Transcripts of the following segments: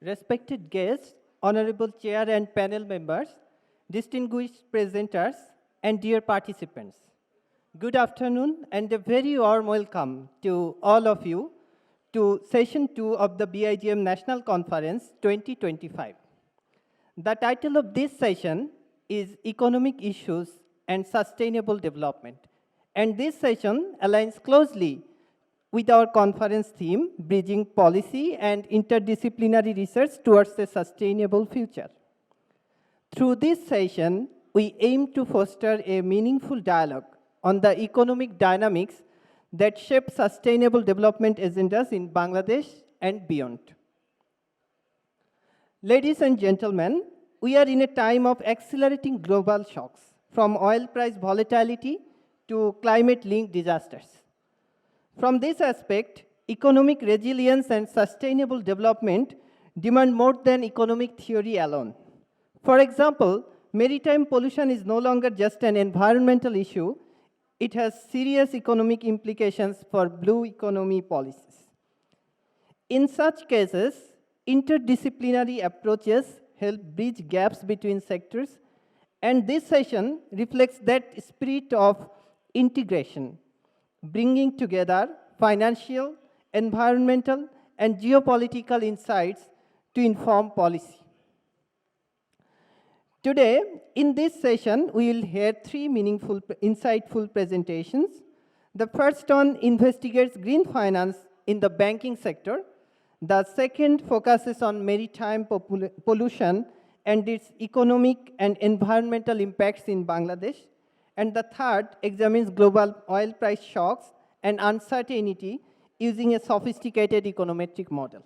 respected guests, honorable chair and panel members, distinguished presenters, and dear participants. Good afternoon and a very warm welcome to all of you to session 2 of the BIGM National Conference 2025. The title of this session is Economic Issues and Sustainable Development. And this session aligns closely with our conference theme, Bridging Policy and Interdisciplinary Research Towards a Sustainable Future. Through this session, we aim to foster a meaningful dialogue on the economic dynamics that shape sustainable development agendas in Bangladesh and beyond. Ladies and gentlemen, we are in a time of accelerating global shocks, from oil price volatility to climate-linked disasters. From this aspect, economic resilience and sustainable development demand more than economic theory alone. For example, maritime pollution is no longer just an environmental issue, it has serious economic implications for blue economy policies. In such cases, interdisciplinary approaches help bridge gaps between sectors, and this session reflects that spirit of integration, bringing together financial, environmental, and geopolitical insights to inform policy. Today, in this session, we will hear three meaningful, insightful presentations. The first one investigates green finance in the banking sector. The second focuses on maritime pollution and its economic and environmental impacts in Bangladesh. And the third examines global oil price shocks and uncertainty using a sophisticated econometric model.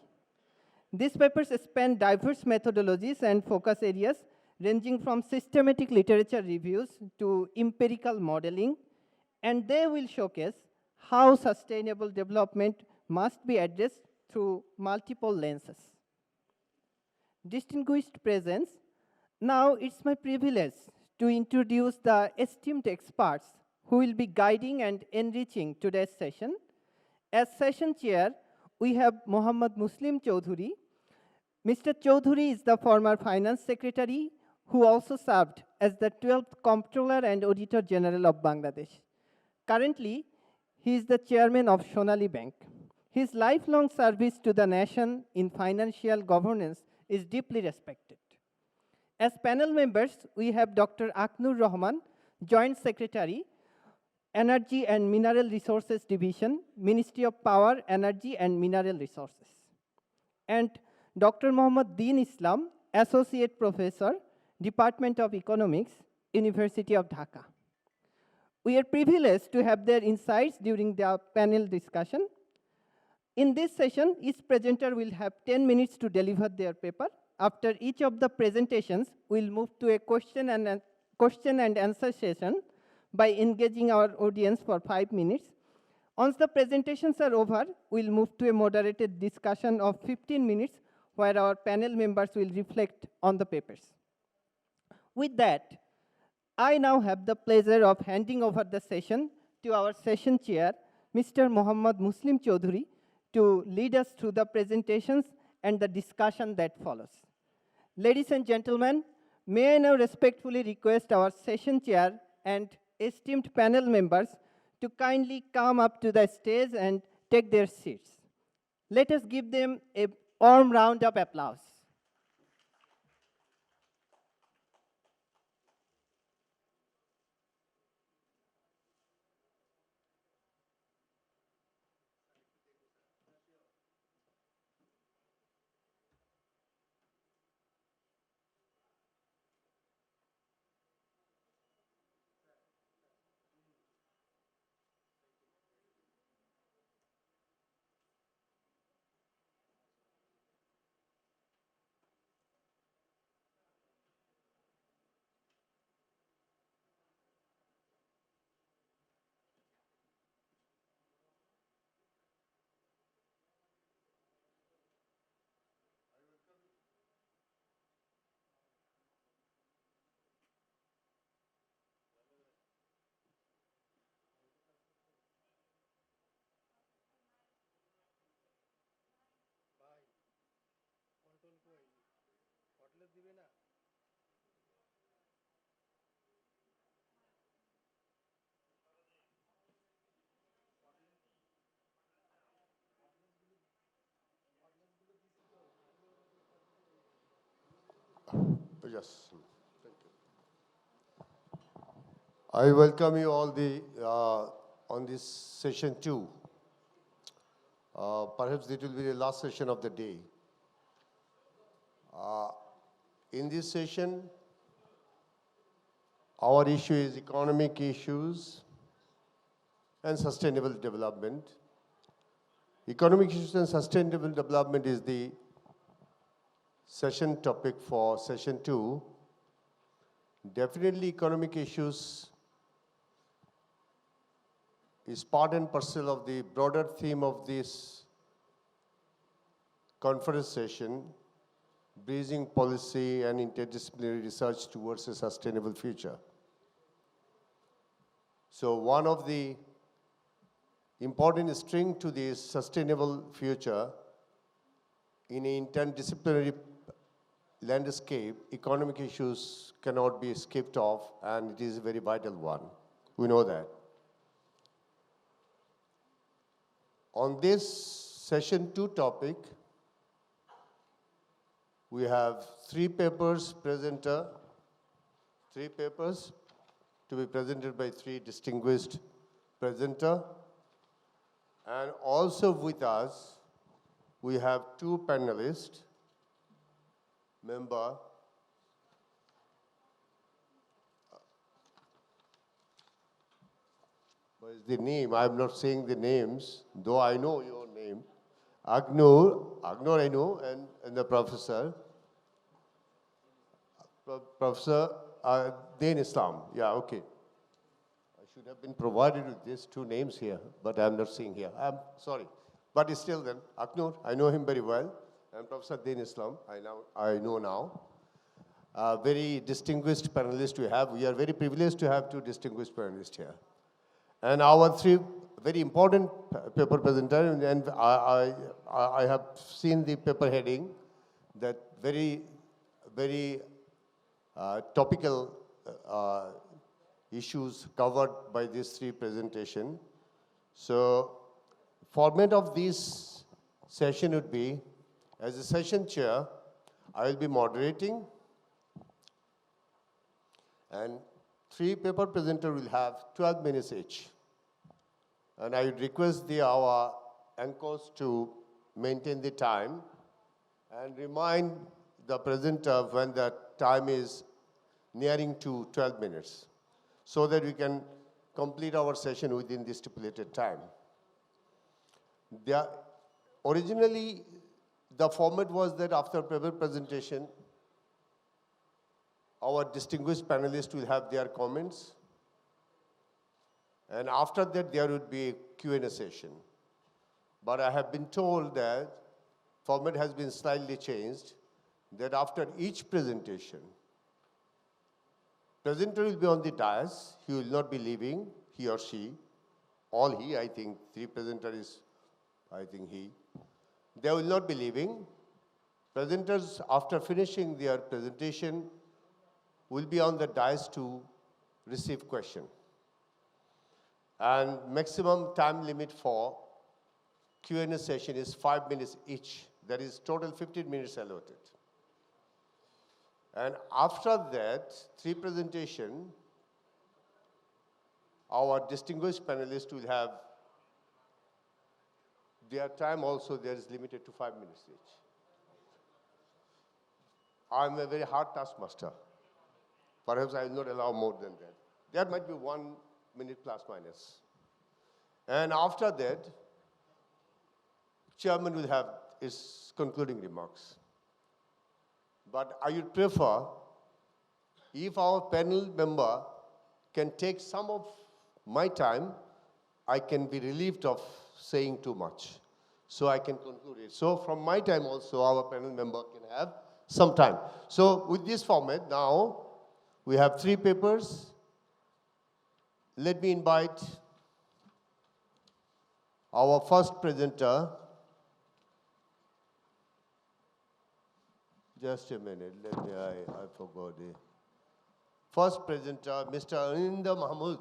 These papers span diverse methodologies and focus areas ranging from systematic literature reviews to empirical modeling, and they will showcase how sustainable development must be addressed through multiple lenses. Distinguished presence, now it's my privilege to introduce the esteemed experts who will be guiding and enriching today's session. As session chair, we have Mohammad Chowdhury. Mr. Chowdhury is the former finance secretary who also served as the 12th Comptroller and Auditor General of Bangladesh. Currently, he is the chairman of Sonali Bank. His lifelong service to the nation in financial governance is deeply respected. As panel members, we have Dr. Rahman, Joint Secretary, Energy and Mineral Resources Division, Ministry of Power, Energy and Mineral Resources. And Dr. Mohammad Deen, Associate Professor, Department of Economics, University of Dhaka. We are privileged to have their insights during the panel discussion. In this session, each presenter will have 10 minutes to deliver their paper. After each of the presentations, we'll move to a question and answer session by engaging our audience for 5 minutes. Once the presentations are over, we'll move to a moderated discussion of 15 minutes where our panel members will reflect on the papers. With that, I now have the pleasure of handing over the session to our session chair, Mr. Mohammad Chowdhury, to lead us through the presentations and the discussion that follows. Ladies and gentlemen, may I now respectfully request our session chair and esteemed panel members to kindly come up to the stage and take their seats. Let us give them a warm round of applause. Yes. Thank you. I welcome you all on this session 2. Perhaps it will be the last session of the day. In this session, our issue is economic issues and sustainable development. Economic issues and sustainable development is the session topic for session 2. Definitely economic issues is part and parcel of the broader theme of this conference session, Bridging Policy and Interdisciplinary Research Towards a Sustainable Future. So one of the important string to this sustainable future in an interdisciplinary landscape, economic issues cannot be skipped off, and it is a very vital one. We know that. On this session 2 topic, we have 3 papers to be presented by 3 distinguished presenters. And also with us, we have 2 panelists, member. What is the name? I'm not saying the names, though I know your name. Agnur I know, and the professor. Professor Deen Islam. Yeah, okay. I should have been provided with these 2 names here, but I'm not seeing here. I'm sorry. But still then, Agnur, I know him very well. And Professor Deen Islam, I know now. Very distinguished panelists we have. We are very privileged to have 2 distinguished panelists here. And our 3 very important paper presenters, and I have seen the paper heading, that very topical issues covered by these 3 presentations. So, format of this session would be, as a session chair, I will be moderating, and 3 paper presenters will have 12 minutes each. And I would request our anchors to maintain the time and remind the presenter when the time is nearing to 12 minutes, so that we can complete our session within the stipulated time. Originally, the format was that after paper presentation, our distinguished panelists will have their comments, and after that there would be a Q&A session. But I have been told that format has been slightly changed, that after each presentation, presenter will be on the dais, he will not be leaving, he or she, all he, I think, 3 presenters, I think he. They will not be leaving. Presenters, after finishing their presentation, will be on the dais to receive question. And maximum time limit for Q&A session is 5 minutes each. That is total 15 minutes allotted. And after that, 3 presentation, our distinguished panelists will have their time also, there is limited to 5 minutes each. I'm a very hard taskmaster. Perhaps I will not allow more than that. There might be 1 minute plus minus. And after that, chairman will have his concluding remarks. But I would prefer if our panel member can take some of my time, I can be relieved of saying too much. So I can conclude it. So from my time also, our panel member can have some time. So with this format, now we have 3 papers. Let me invite our first presenter, Just a minute, I forgot it. First presenter, Mr. Anindo Mahmud,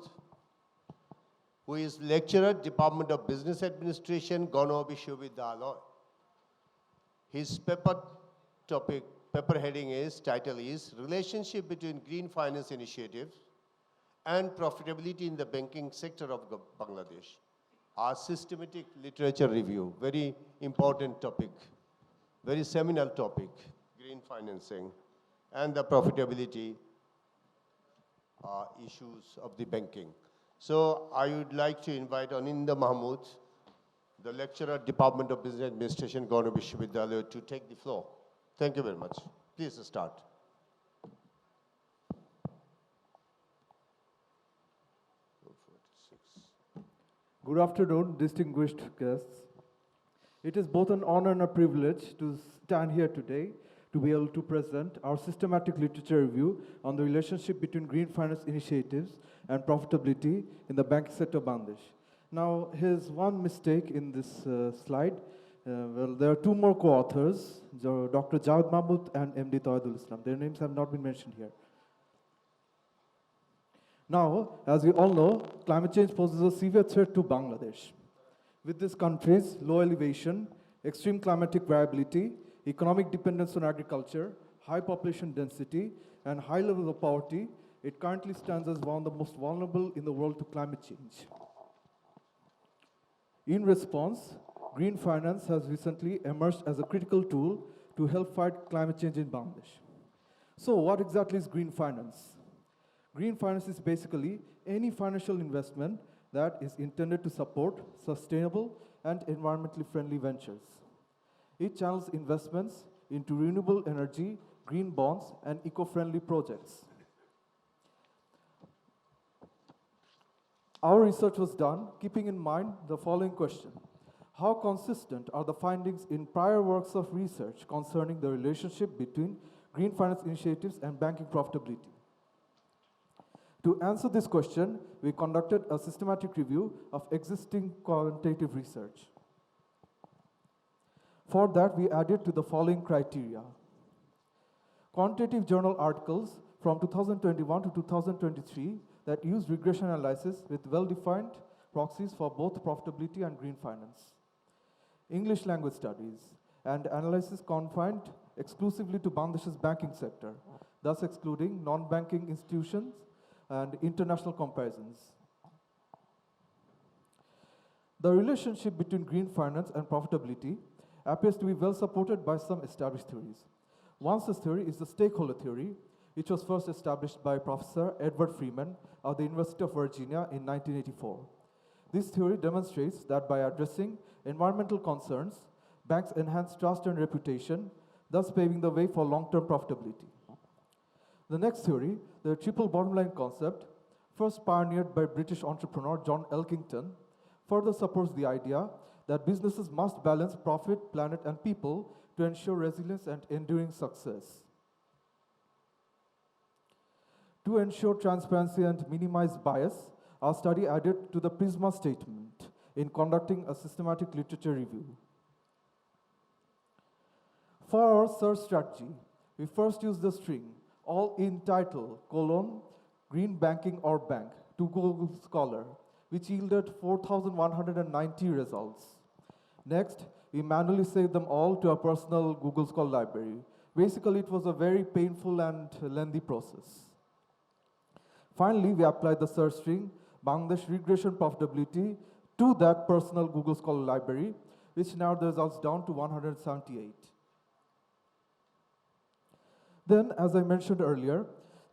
who is lecturer, Department of Business Administration, Gono, Bishwabidyalay. His paper heading title is Relationship between Green Finance Initiatives and Profitability in the Banking Sector of Bangladesh. Our systematic literature review, very important topic, very seminal topic, green financing and the profitability issues of the banking. So I would like to invite Anindo Mahmud, the lecturer, Department of Business Administration, Gono Bishwabidyalay, to take the floor. Thank you very much. Please start. Good afternoon, distinguished guests. It is both an honor and a privilege to stand here today to be able to present our systematic literature review on the relationship between green finance initiatives and profitability in the banking sector of Bangladesh. Now, here's one mistake in this slide. Well, there are two more co-authors, Dr. Jawed Mahmud and MD Tawhidul Islam. Their names have not been mentioned here. Now, as we all know, climate change poses a severe threat to Bangladesh. With this country's low elevation, extreme climatic variability, economic dependence on agriculture, high population density, and high levels of poverty, it currently stands as one of the most vulnerable in the world to climate change. In response, green finance has recently emerged as a critical tool to help fight climate change in Bangladesh. So what exactly is green finance? Green finance is basically any financial investment that is intended to support sustainable and environmentally friendly ventures. It channels investments into renewable energy, green bonds, and eco-friendly projects. Our research was done keeping in mind the following question. How consistent are the findings in prior works of research concerning the relationship between green finance initiatives and banking profitability? To answer this question, we conducted a systematic review of existing quantitative research. For that, we added to the following criteria. Quantitative journal articles from 2021 to 2023 that use regression analysis with well-defined proxies for both profitability and green finance. English language studies and analysis confined exclusively to Bangladesh's banking sector, thus excluding non-banking institutions and international comparisons. The relationship between green finance and profitability appears to be well supported by some established theories. One such theory is the stakeholder theory, which was first established by Professor Edward Freeman of the University of Virginia in 1984. This theory demonstrates that by addressing environmental concerns, banks enhance trust and reputation, thus paving the way for long-term profitability. The next theory, the triple bottom line concept, first pioneered by British entrepreneur John Elkington, further supports the idea that businesses must balance profit, planet, and people to ensure resilience and enduring success. To ensure transparency and minimize bias, our study added to the PRISMA statement in conducting a systematic literature review. For our search strategy, we first used the string all in title, green banking or bank to Google Scholar, which yielded 4,190 results. Next, we manually saved them all to our personal Google Scholar library. Basically, it was a very painful and lengthy process. Finally, we applied the search string Bangladesh regression profitability to that personal Google Scholar library, which narrowed the results down to 178. Then, as I mentioned earlier,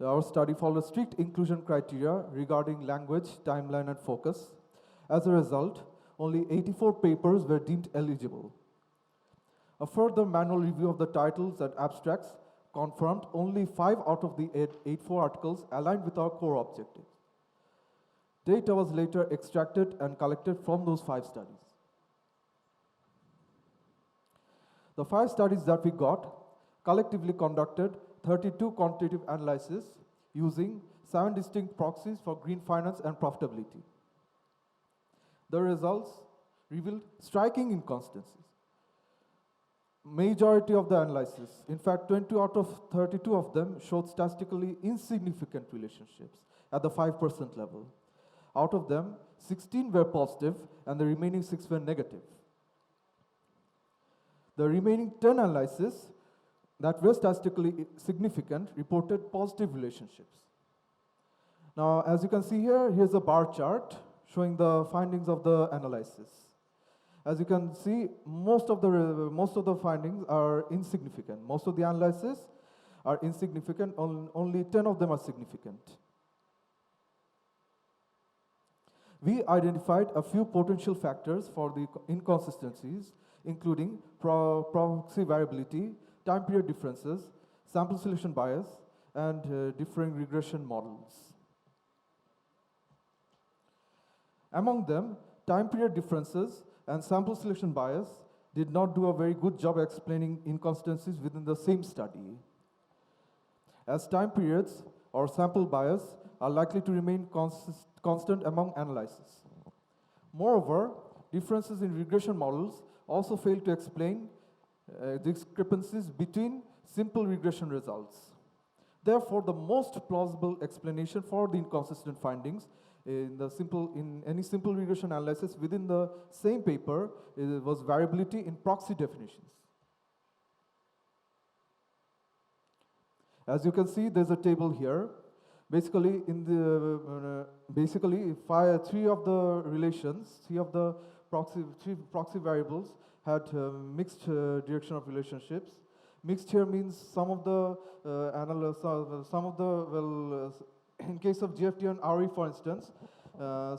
our study followed strict inclusion criteria regarding language, timeline, and focus. As a result, only 84 papers were deemed eligible. A further manual review of the titles and abstracts confirmed only 5 out of the 84 articles aligned with our core objectives. Data was later extracted and collected from those 5 studies. The 5 studies that we got collectively conducted 32 quantitative analyses using 7 distinct proxies for green finance and profitability. The results revealed striking inconsistencies. majority of the analysis, in fact 20 out of 32 of them showed statistically insignificant relationships at the 5% level. Out of them, 16 were positive and the remaining 6 were negative. The remaining 10 analyses that were statistically significant reported positive relationships. Now, as you can see here, here's a bar chart showing the findings of the analysis. As you can see, most of the findings are insignificant. Most of the analyses are insignificant, only 10 of them are significant. We identified a few potential factors for the inconsistencies, including proxy variability, time period differences, sample selection bias, and differing regression models. Among them, time period differences and sample selection bias did not do a very good job explaining inconsistencies within the same study, as time periods or sample bias are likely to remain constant among analyses. Moreover, differences in regression models also fail to explain discrepancies between simple regression results. Therefore, the most plausible explanation for the inconsistent findings in any simple regression analysis within the same paper was variability in proxy definitions. As you can see, there's a table here. Basically, three of the proxy variables had mixed direction of relationships. Mixed here means some of the in case of GFT and RE, for instance,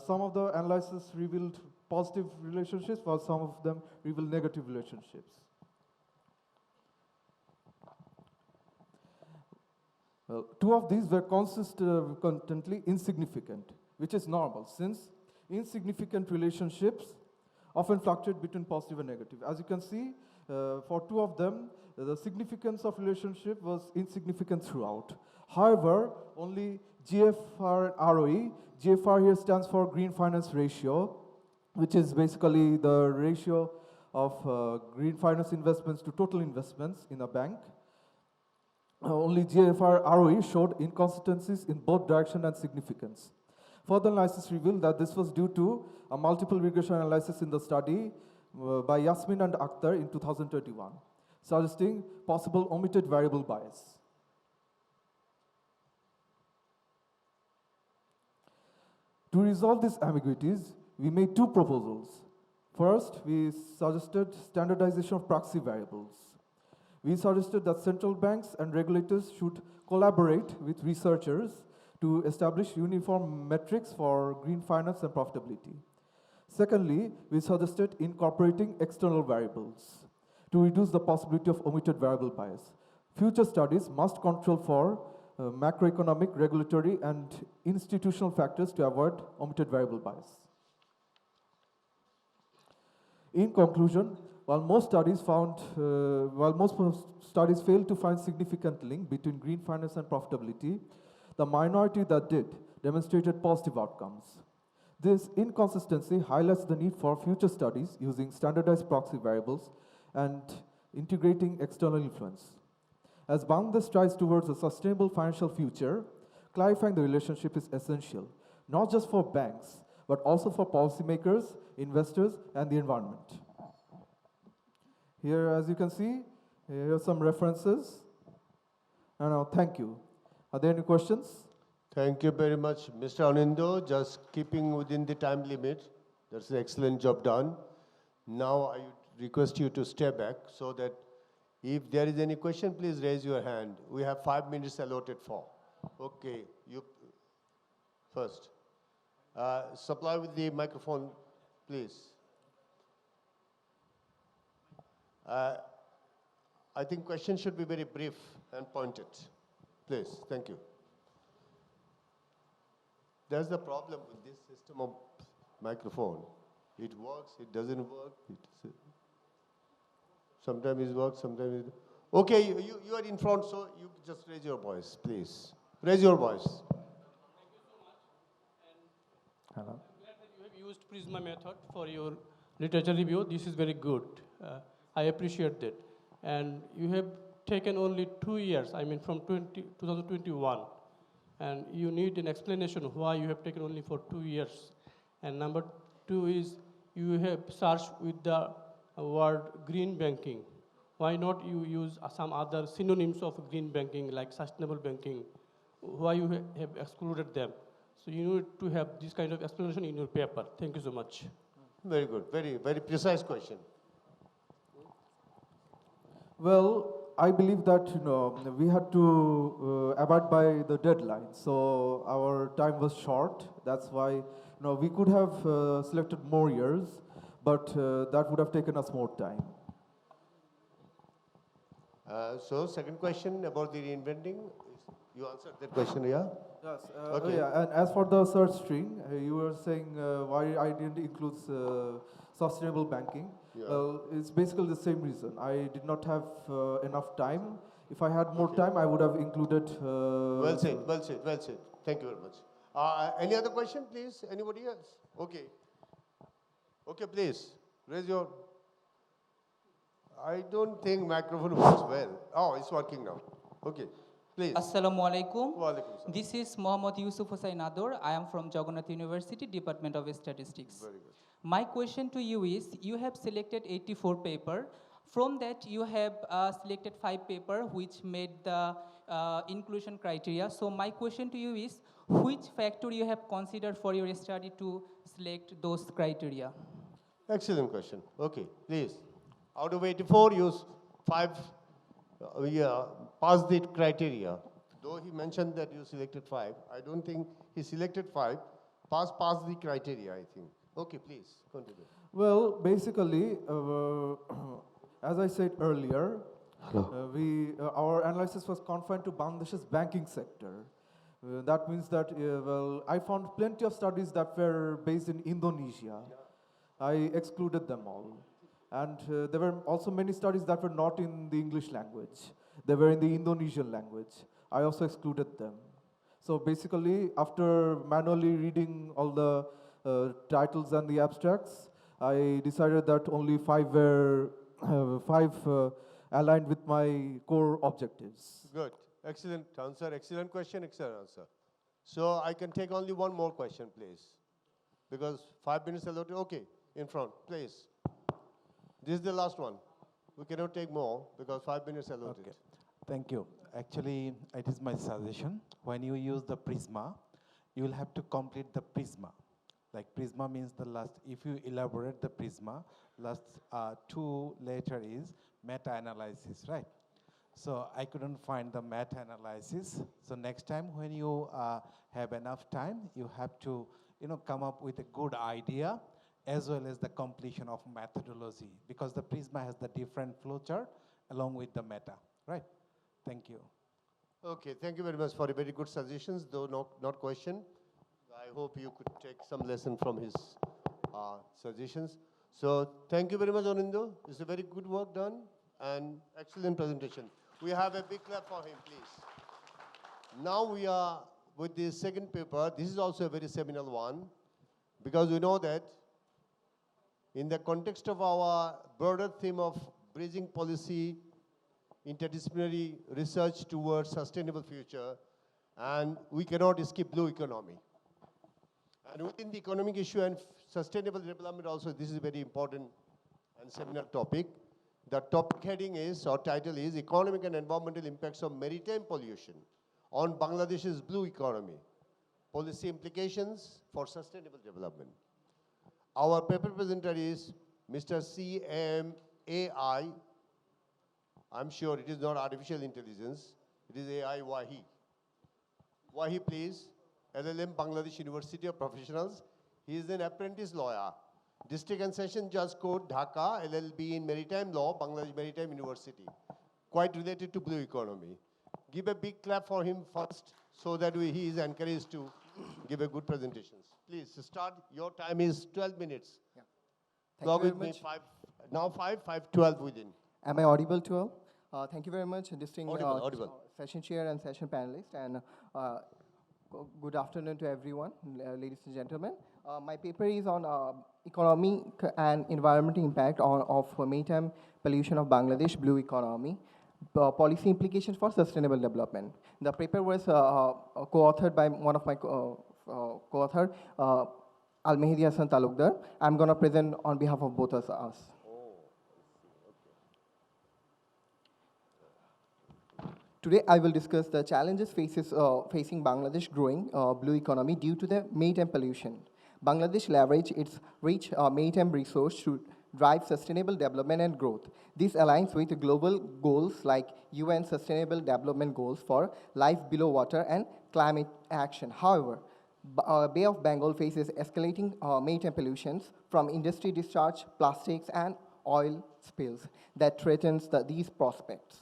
some of the analysis revealed positive relationships, while some of them revealed negative relationships. Well, two of these were consistently insignificant, which is normal, since insignificant relationships often fluctuate between positive and negative. As you can see, for two of them, the significance of relationship was insignificant throughout. However, only GFR and ROE, GFR here stands for Green Finance Ratio, which is basically the ratio of green finance investments to total investments in a bank. Only GFR ROE showed inconsistencies in both direction and significance. Further analysis revealed that this was due to a multiple regression analysis in the study by Yasmin and Akhtar in 2021, suggesting possible omitted variable bias. To resolve these ambiguities, we made two proposals. First, we suggested standardization of proxy variables. We suggested that central banks and regulators should collaborate with researchers to establish uniform metrics for green finance and profitability. Secondly, we suggested incorporating external variables to reduce the possibility of omitted variable bias. Future studies must control for macroeconomic, regulatory, and institutional factors to avoid omitted variable bias. In conclusion, while most studies failed to find significant link between green finance and profitability, the minority that did demonstrated positive outcomes. This inconsistency highlights the need for future studies using standardized proxy variables and integrating external influence. As Bangladesh strives towards a sustainable financial future, clarifying the relationship is essential, not just for banks, but also for policymakers, investors, and the environment. Here, as you can see, here are some references. And now, thank you. Are there any questions? Thank you very much, Mr. Anindo. Just keeping within the time limit. That's an excellent job done. Now, I request you to step back so that if there is any question, please raise your hand. We have 5 minutes allotted for. Okay, you first. Supply with the microphone, please. I think questions should be very brief and pointed. Please, thank you. There's the problem with this system of microphone. It works, it doesn't work. Sometimes it works, sometimes it... Okay, you are in front, so you just raise your voice, please. Raise your voice. Thank you so much. And Hello. I'm glad that you have used Prisma method for your literature review. This is very good. I appreciate that. and you have taken only 2 years, I mean from 2021, and you need an explanation why you have taken only for 2 years. And number two is you have searched with the word green banking. Why not you use some other synonyms of green banking like sustainable banking? Why you have excluded them? So you need to have this kind of explanation in your paper. Thank you so much. Very good. Very, very precise question. Well, I believe that we had to abide by the deadline, so our time was short. That's why we could have selected more years, but that would have taken us more time. So second question about the reinventing. You answered that question, yeah? Yes. Okay. Yeah, and as for the search string, you were saying why I didn't include sustainable banking. Yeah. Well, it's basically the same reason. I did not have enough time. If I had more time, I would have included. Well said, well said, well said. Thank you very much. Any other question, please? Anybody else? Okay. Okay, please. Raise your... I don't think microphone works well. Oh, it's working now. Okay, please. Assalamu alaikum. Wa alaikum salam. This is Mohammad Yusuf Hussain Ador. I am from Jagannath University, Department of Statistics. Very good. My question to you is, you have selected 84 paper. From that, you have selected 5 paper which made the inclusion criteria. So my question to you is, which factor you have considered for your study to select those criteria? Excellent question. Okay, please. Out of 84, use 5, pass the criteria. Though he mentioned that you selected 5, I don't think he selected 5. Pass the criteria, I think. Okay, please, continue. Well, basically, as I said earlier, our analysis was confined to Bangladesh's banking sector. That means that, well, I found plenty of studies that were based in Indonesia. I excluded them all. And there were also many studies that were not in the English language. They were in the Indonesian language. I also excluded them. So basically, after manually reading all the titles and the abstracts, I decided that only 5 were aligned with my core objectives. Good. Excellent answer. Excellent question. Excellent answer. So I can take only one more question, please. Because 5 minutes allotted. Okay, in front, please. This is the last one. We cannot take more because 5 minutes allotted. Okay. Thank you. Actually, it is my suggestion. When you use the prisma, you will have to complete the prisma. Like prisma means the last, if you elaborate the prisma, last 2 letter is meta-analysis, right? So I couldn't find the meta-analysis. So next time when you have enough time, you have to come up with a good idea as well as the completion of methodology, because the prisma has the different flowchart along with the meta, right? Thank you. Okay, thank you very much for the very good suggestions, though not question. I hope you could take some lesson from his suggestions. So thank you very much, Anindo. It's a very good work done and excellent presentation. We have a big clap for him, please. Now we are with the second paper. This is also a very seminal one, because we know that in the context of our broader theme of bridging policy, interdisciplinary research towards sustainable future, and we cannot skip blue economy. And within the economic issue and sustainable development also, this is a very important and seminal topic. The topic heading is, or title is, Economic and Environmental Impacts of Maritime Pollution on Bangladesh's Blue Economy, Policy Implications for Sustainable Development. Our paper presenter is Mr. C.A.M. AI. I'm sure it is not artificial intelligence. It is AI Wahi. Wahi, please. LLM, Bangladesh University of Professionals. He is an apprentice lawyer. District and Session Judge Court, Dhaka, LLB in Maritime Law, Bangladesh Maritime University. Quite related to blue economy. Give a big clap for him first, so that he is encouraged to give a good presentation. Please start. Your time is 12 minutes. Yeah. Log Thank you with very me much. 5:12 within. Am I audible to all? Thank you very much, distinguished Audible. session chair and session panelists, and good afternoon to everyone, ladies and gentlemen. My paper is on economic and environmental impact of maritime pollution of Bangladesh blue economy, policy implications for sustainable development. The paper was co-authored by one of my co-author, Al-Mehdi Hassan Talukdar. I'm going to present on behalf of both of us. Today, I will discuss the challenges facing Bangladesh growing blue economy due to the maritime pollution. Bangladesh leverage its rich maritime resource to drive sustainable development and growth. This aligns with global goals like UN Sustainable Development Goals for life below water and climate action. However, Bay of Bengal faces escalating maritime pollutions from industry discharge, plastics, and oil spills that threatens these prospects.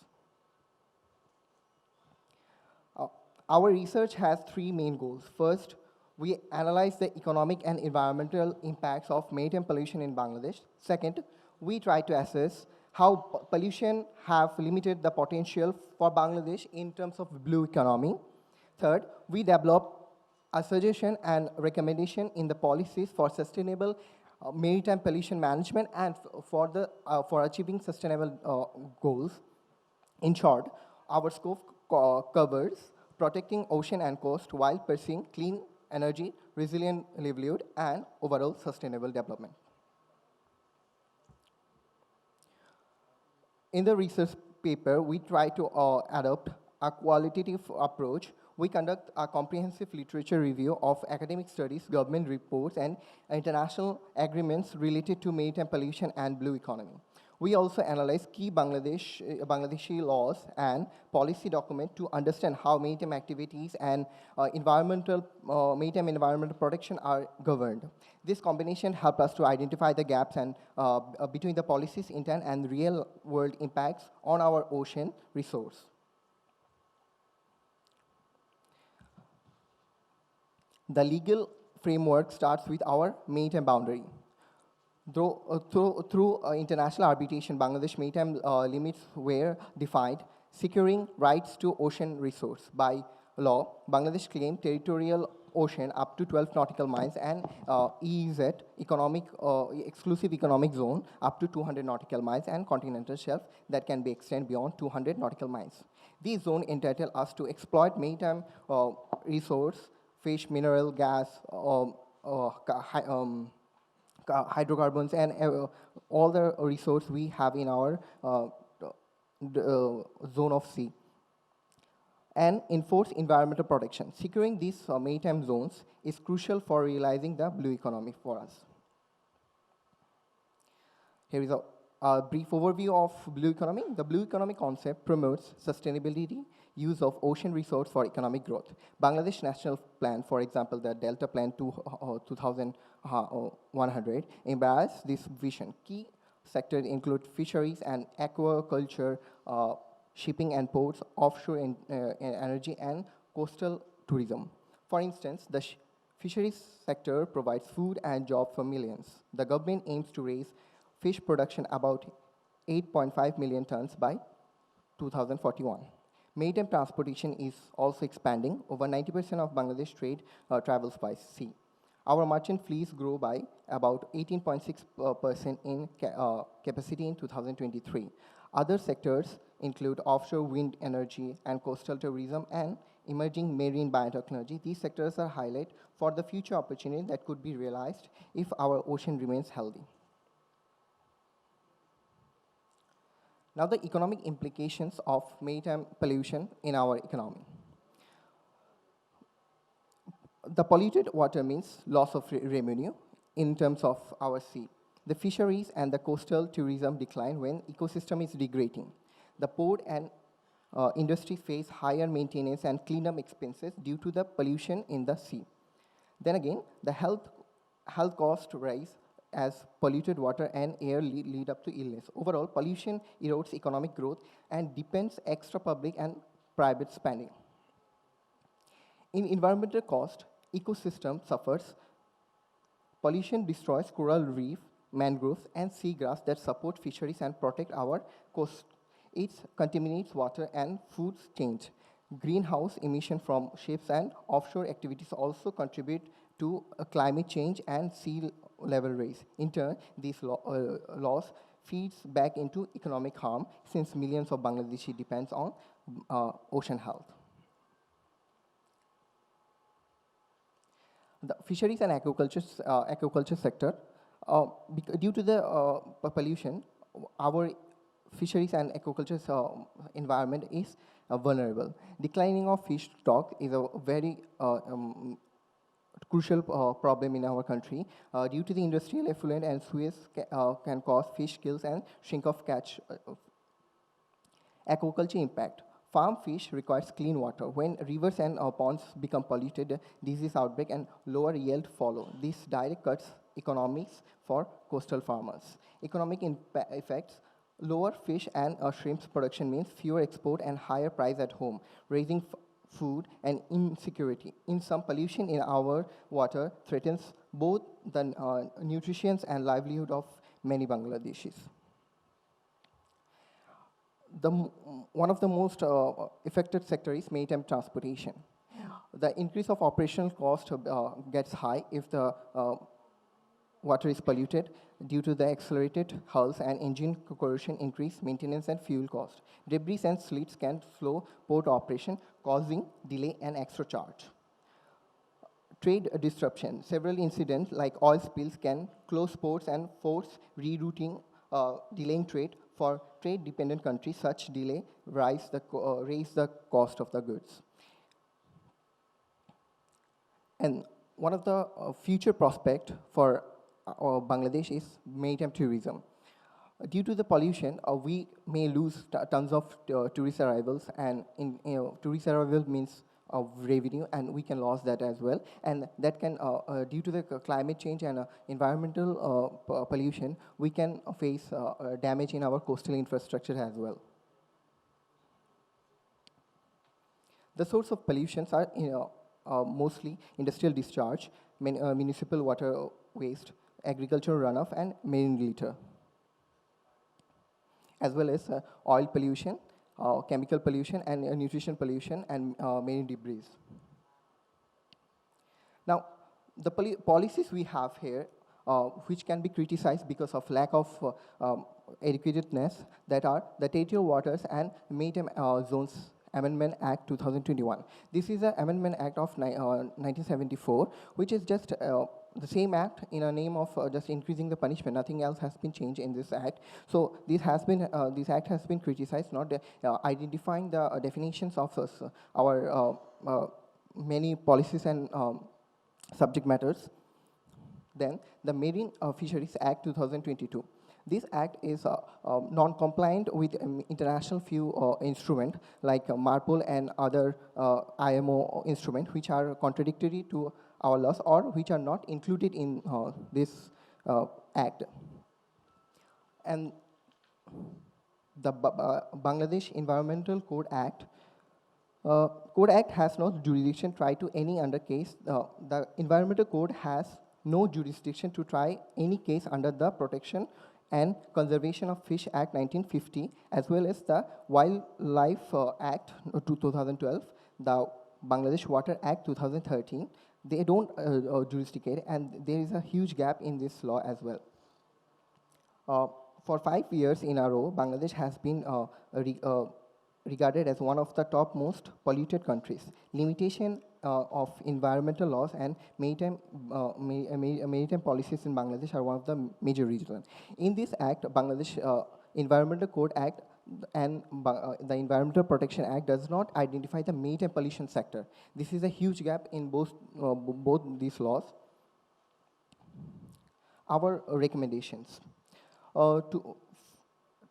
Our research has three main goals. First, we analyze the economic and environmental impacts of maritime pollution in Bangladesh. Second, we try to assess how pollution have limited the potential for Bangladesh in terms of blue economy. Third, we develop a suggestion and recommendation in the policies for sustainable maritime pollution management and for achieving sustainable goals. In short, our scope covers protecting ocean and coast while pursuing clean energy, resilient livelihood, and overall sustainable development. In the research paper, we try to adopt a qualitative approach. We conduct a comprehensive literature review of academic studies, government reports, and international agreements related to maritime pollution and blue economy. We also analyze key Bangladeshi laws and policy documents to understand how maritime activities and maritime environmental protection are governed. This combination helps us to identify the gaps and between the policy's intent and real-world impacts on our ocean resource. The legal framework starts with our maritime boundary. Through international arbitration, Bangladesh maritime limits were defined, securing rights to ocean resource. By law, Bangladesh claimed territorial ocean up to 12 nautical miles and EEZ, exclusive economic zone, up to 200 nautical miles and continental shelf that can be extended beyond 200 nautical miles. These zones entitle us to exploit maritime resource, fish, mineral, gas, hydrocarbons, and all the resources we have in our zone of sea, and enforce environmental protection. Securing these maritime zones is crucial for realizing the blue economy for us. Here is a brief overview of blue economy. The blue economy concept promotes sustainability, use of ocean resource for economic growth. Bangladesh National Plan, for example, the Delta Plan 2100, embodies this vision. Key sectors include fisheries and aquaculture, shipping and ports, offshore energy, and coastal tourism. For instance, the fisheries sector provides food and jobs for millions. The government aims to raise fish production about 8.5 million tons by 2041. Maritime transportation is also expanding. Over 90% of Bangladesh trade travels by sea. Our merchant fleets grow by about 18.6% in capacity in 2023. Other sectors include offshore wind energy and coastal tourism and emerging marine biotechnology. These sectors are highlight for the future opportunity that could be realized if our ocean remains healthy. Now, the economic implications of maritime pollution in our economy. The polluted water means loss of revenue in terms of our sea. The fisheries and the coastal tourism decline when ecosystem is degrading. The port and industry face higher maintenance and cleanup expenses due to the pollution in the sea. Then again, the health costs rise as polluted water and air lead up to illness. Overall, pollution erodes economic growth and depends extra public and private spending. In environmental cost, ecosystem suffers. Pollution destroys coral reef, mangroves, and seagrass that support fisheries and protect our coast. It contaminates water and food chains. Greenhouse emission from ships and offshore activities also contribute to climate change and sea level rise. In turn, these loss feeds back into economic harm since millions of Bangladeshi depends on ocean health. The fisheries and aquaculture sector, due to the pollution, our fisheries and aquaculture environment is vulnerable. Declining of fish stock is a very crucial problem in our country. Due to the industrial effluent and sewage can cause fish kills and shrink of catch. Aquaculture impact. Farm fish requires clean water. When rivers and ponds become polluted, disease outbreak and lower yield follow. This direct cuts economics for coastal farmers. Economic effects. Lower fish and shrimps production means fewer export and higher price at home, raising food and insecurity. In some, pollution in our water threatens both the nutrition and livelihood of many Bangladeshis. One of the most affected sector is maritime transportation. The increase of operational cost gets high if the water is polluted due to the accelerated hulls and engine corrosion, increase maintenance and fuel cost. Debris and slits can slow port operation, causing delay and extra charge. Trade disruption. Several incidents like oil spills can close ports and force rerouting, delaying trade. For trade-dependent countries, such delay raise the cost of the goods. And one of the future prospect for Bangladesh is maritime tourism. Due to the pollution, we may lose tons of tourist arrivals, and tourist arrival means revenue, and we can lose that as well. And that can, due to the climate change and environmental pollution, we can face damage in our coastal infrastructure as well. The source of pollutions are mostly industrial discharge, municipal water waste, agricultural runoff, and marine litter, as well as oil pollution, chemical pollution, and nutrition pollution, and marine debris. Now, the policies we have here, which can be criticized because of lack of adequateness, that are the Territorial Waters and Maritime Zones Amendment Act 2021. This is an Amendment Act of 1974, which is just the same act in a name of just increasing the punishment. Nothing else has been changed in this act. So this act has been criticized, not identifying the definitions of our many policies and subject matters. Then the Marine Fisheries Act 2022. This act is non-compliant with international few instruments like MARPOL and other IMO instruments, which are contradictory to our laws or which are not included in this act. And the Bangladesh Environmental Code Act. Code Act has no jurisdiction to try to any under case. The Environmental Code has no jurisdiction to try any case under the Protection and Conservation of Fish Act 1950, as well as the Wildlife Act 2012, the Bangladesh Water Act 2013. They don't jurisdicate, and there is a huge gap in this law as well. For 5 years in a row, Bangladesh has been regarded as one of the top most polluted countries. Limitation of environmental laws and maritime policies in Bangladesh are one of the major reasons. In this act, Bangladesh Environmental Code Act and the Environmental Protection Act does not identify the maritime pollution sector. This is a huge gap in both these laws. Our recommendations. To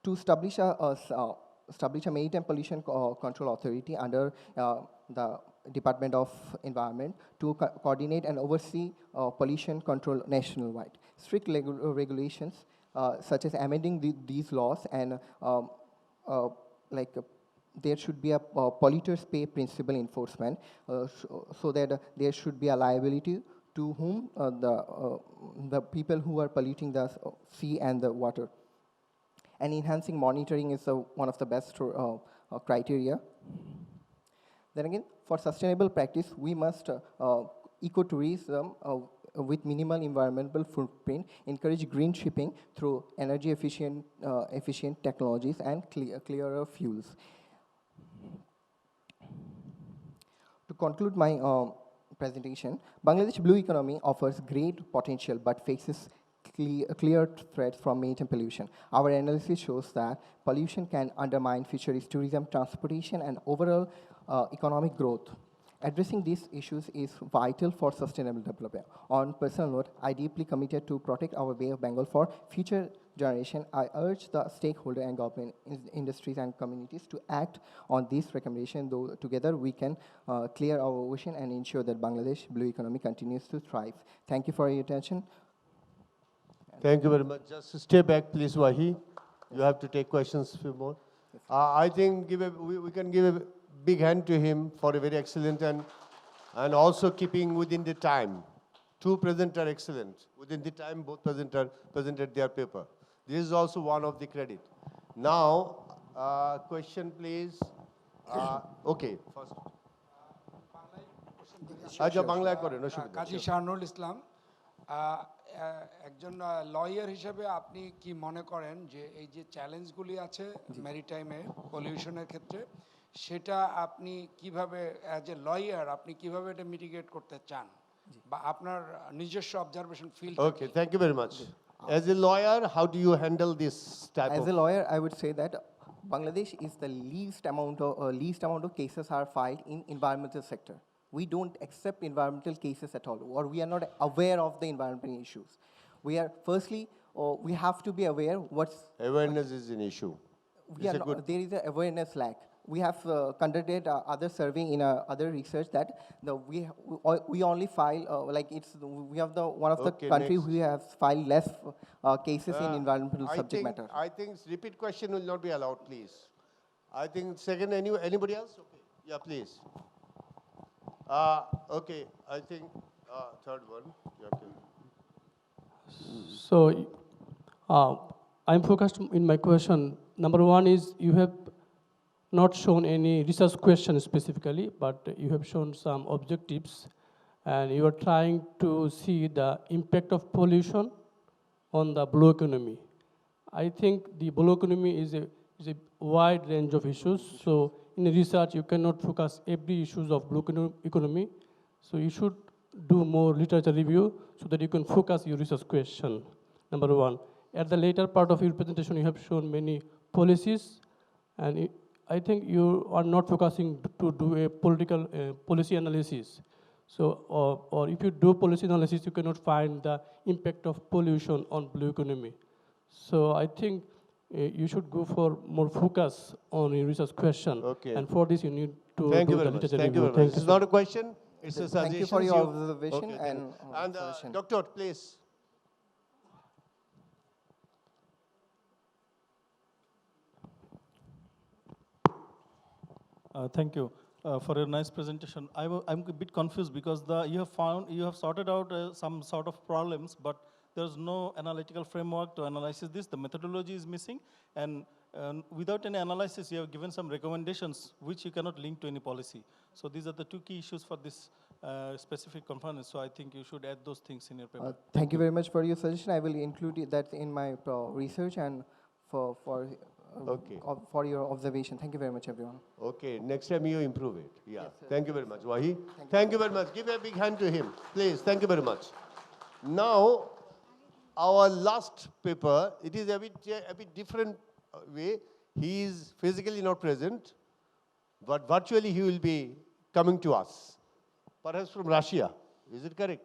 establish a maritime pollution control authority under the Department of Environment to coordinate and oversee pollution control nationwide. Strict regulations such as amending these laws and there should be a polluters pay principle enforcement so that there should be a liability to whom the people who are polluting the sea and the water. And enhancing monitoring is one of the best criteria. Then again, for sustainable practice, we must ecotourism with minimal environmental footprint, encourage green shipping through energy efficient technologies and clearer fuels. To conclude my presentation, Bangladesh blue economy offers great potential but faces clear threats from maritime pollution. Our analysis shows that pollution can undermine fisheries, tourism, transportation, and overall economic growth. Addressing these issues is vital for sustainable development. On personal note, I deeply committed to protect our Bay of Bengal for future generation. I urge the stakeholder and government, industries and communities to act on this recommendation, though together we can clear our ocean and ensure that Bangladesh blue economy continues to thrive. Thank you for your attention. Thank you very much. Just stay back, please, Wahi. You have to take questions, few more. I think we can give a big hand to him for a very excellent and also keeping within the time. Two presenters excellent. Within the time, both presenters presented their paper. This is also one of the credit. Now, question, please. Okay, first. আচ্ছা বাংলায় করেন অসুবিধা কাজী শাহনুল ইসলাম একজন lawyer হিসেবে আপনি কি মনে করেন যে এই যে চ্যালেঞ্জগুলি আছে ম্যারিটাইমে পলিউশনের ক্ষেত্রে সেটা আপনি কিভাবে অ্যাজ এ লয়ার আপনি কিভাবে এটা মিটিগেট করতে চান বা আপনার নিজস্ব observation feel Okay, thank you very much. As a lawyer, how do you handle this type of? As a lawyer, I would say that Bangladesh is the least amount of cases are filed in environmental sector. We don't accept environmental cases at all, or we are not aware of the environmental issues. We are firstly, we have to be aware what's Awareness is an issue. there is an awareness lack. We have conducted other survey in other research that we only file we have the one of the country who has filed less cases in environmental subject matter. I think repeat question will not be allowed, please. I think second, anybody else? Okay, yeah, please. Okay, I think third one. Yeah, okay. So I'm focused in my question. Number one is you have not shown any research question specifically, but you have shown some objectives, and you are trying to see the impact of pollution on the blue economy. I think the blue economy is a wide range of issues. So in research, you cannot focus every issues of blue economy. So you should do more literature review so that you can focus your research question, number one. At the later part of your presentation, you have shown many policies, and I think you are not focusing to do a political policy analysis. So, or if you do policy analysis, you cannot find the impact of pollution on blue economy. So I think you should go for more focus on your research question. Okay. And for this, you need to Thank do you the very much. literature Thank you review. very much. It's not a question, it's a suggestion. Thank you for your observation and suggestion. Doctor, please. Thank you for your nice presentation. I'm a bit confused because you have sorted out some sort of problems, but there's no analytical framework to analyze this. The methodology is missing, and without any analysis, you have given some recommendations which you cannot link to any policy. So these are the two key issues for this specific conference. So I think you should add those things in your paper. Thank you very much for your suggestion. I will include that in my research and for your observation. Thank you very much, everyone. Okay, next time you improve it. Yeah, Yes, thank you very much. Wahi, thank you very much. Give a big hand to him, please. Thank you very much. Now, our last paper, it is a bit different way. He is physically not present, but virtually he will be coming to us. Perhaps from Russia, is it correct?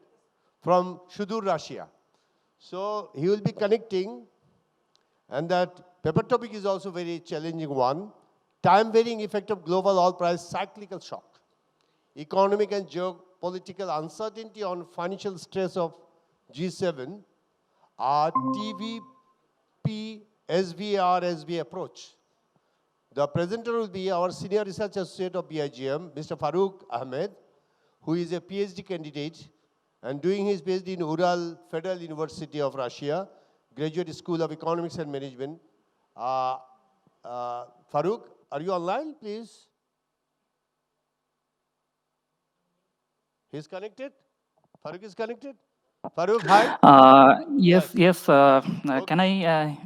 From Chowdhury, Russia. So he will be connecting, and that paper topic is also very challenging one. Time-varying effect of global oil price cyclical shock. Economic and geopolitical uncertainty on financial stress of G7. TVP SVRSB approach. The presenter will be our Senior Research Associate of BIGM, Mr. Faroque Ahmed, who is a PhD candidate and doing his PhD in Ural Federal University of Russia, Graduate School of Economics and Management. Farouk, are you online, please? He's connected? Faroque is connected? Faroque, hi. Yes, Yes. yes. Okay. Can I?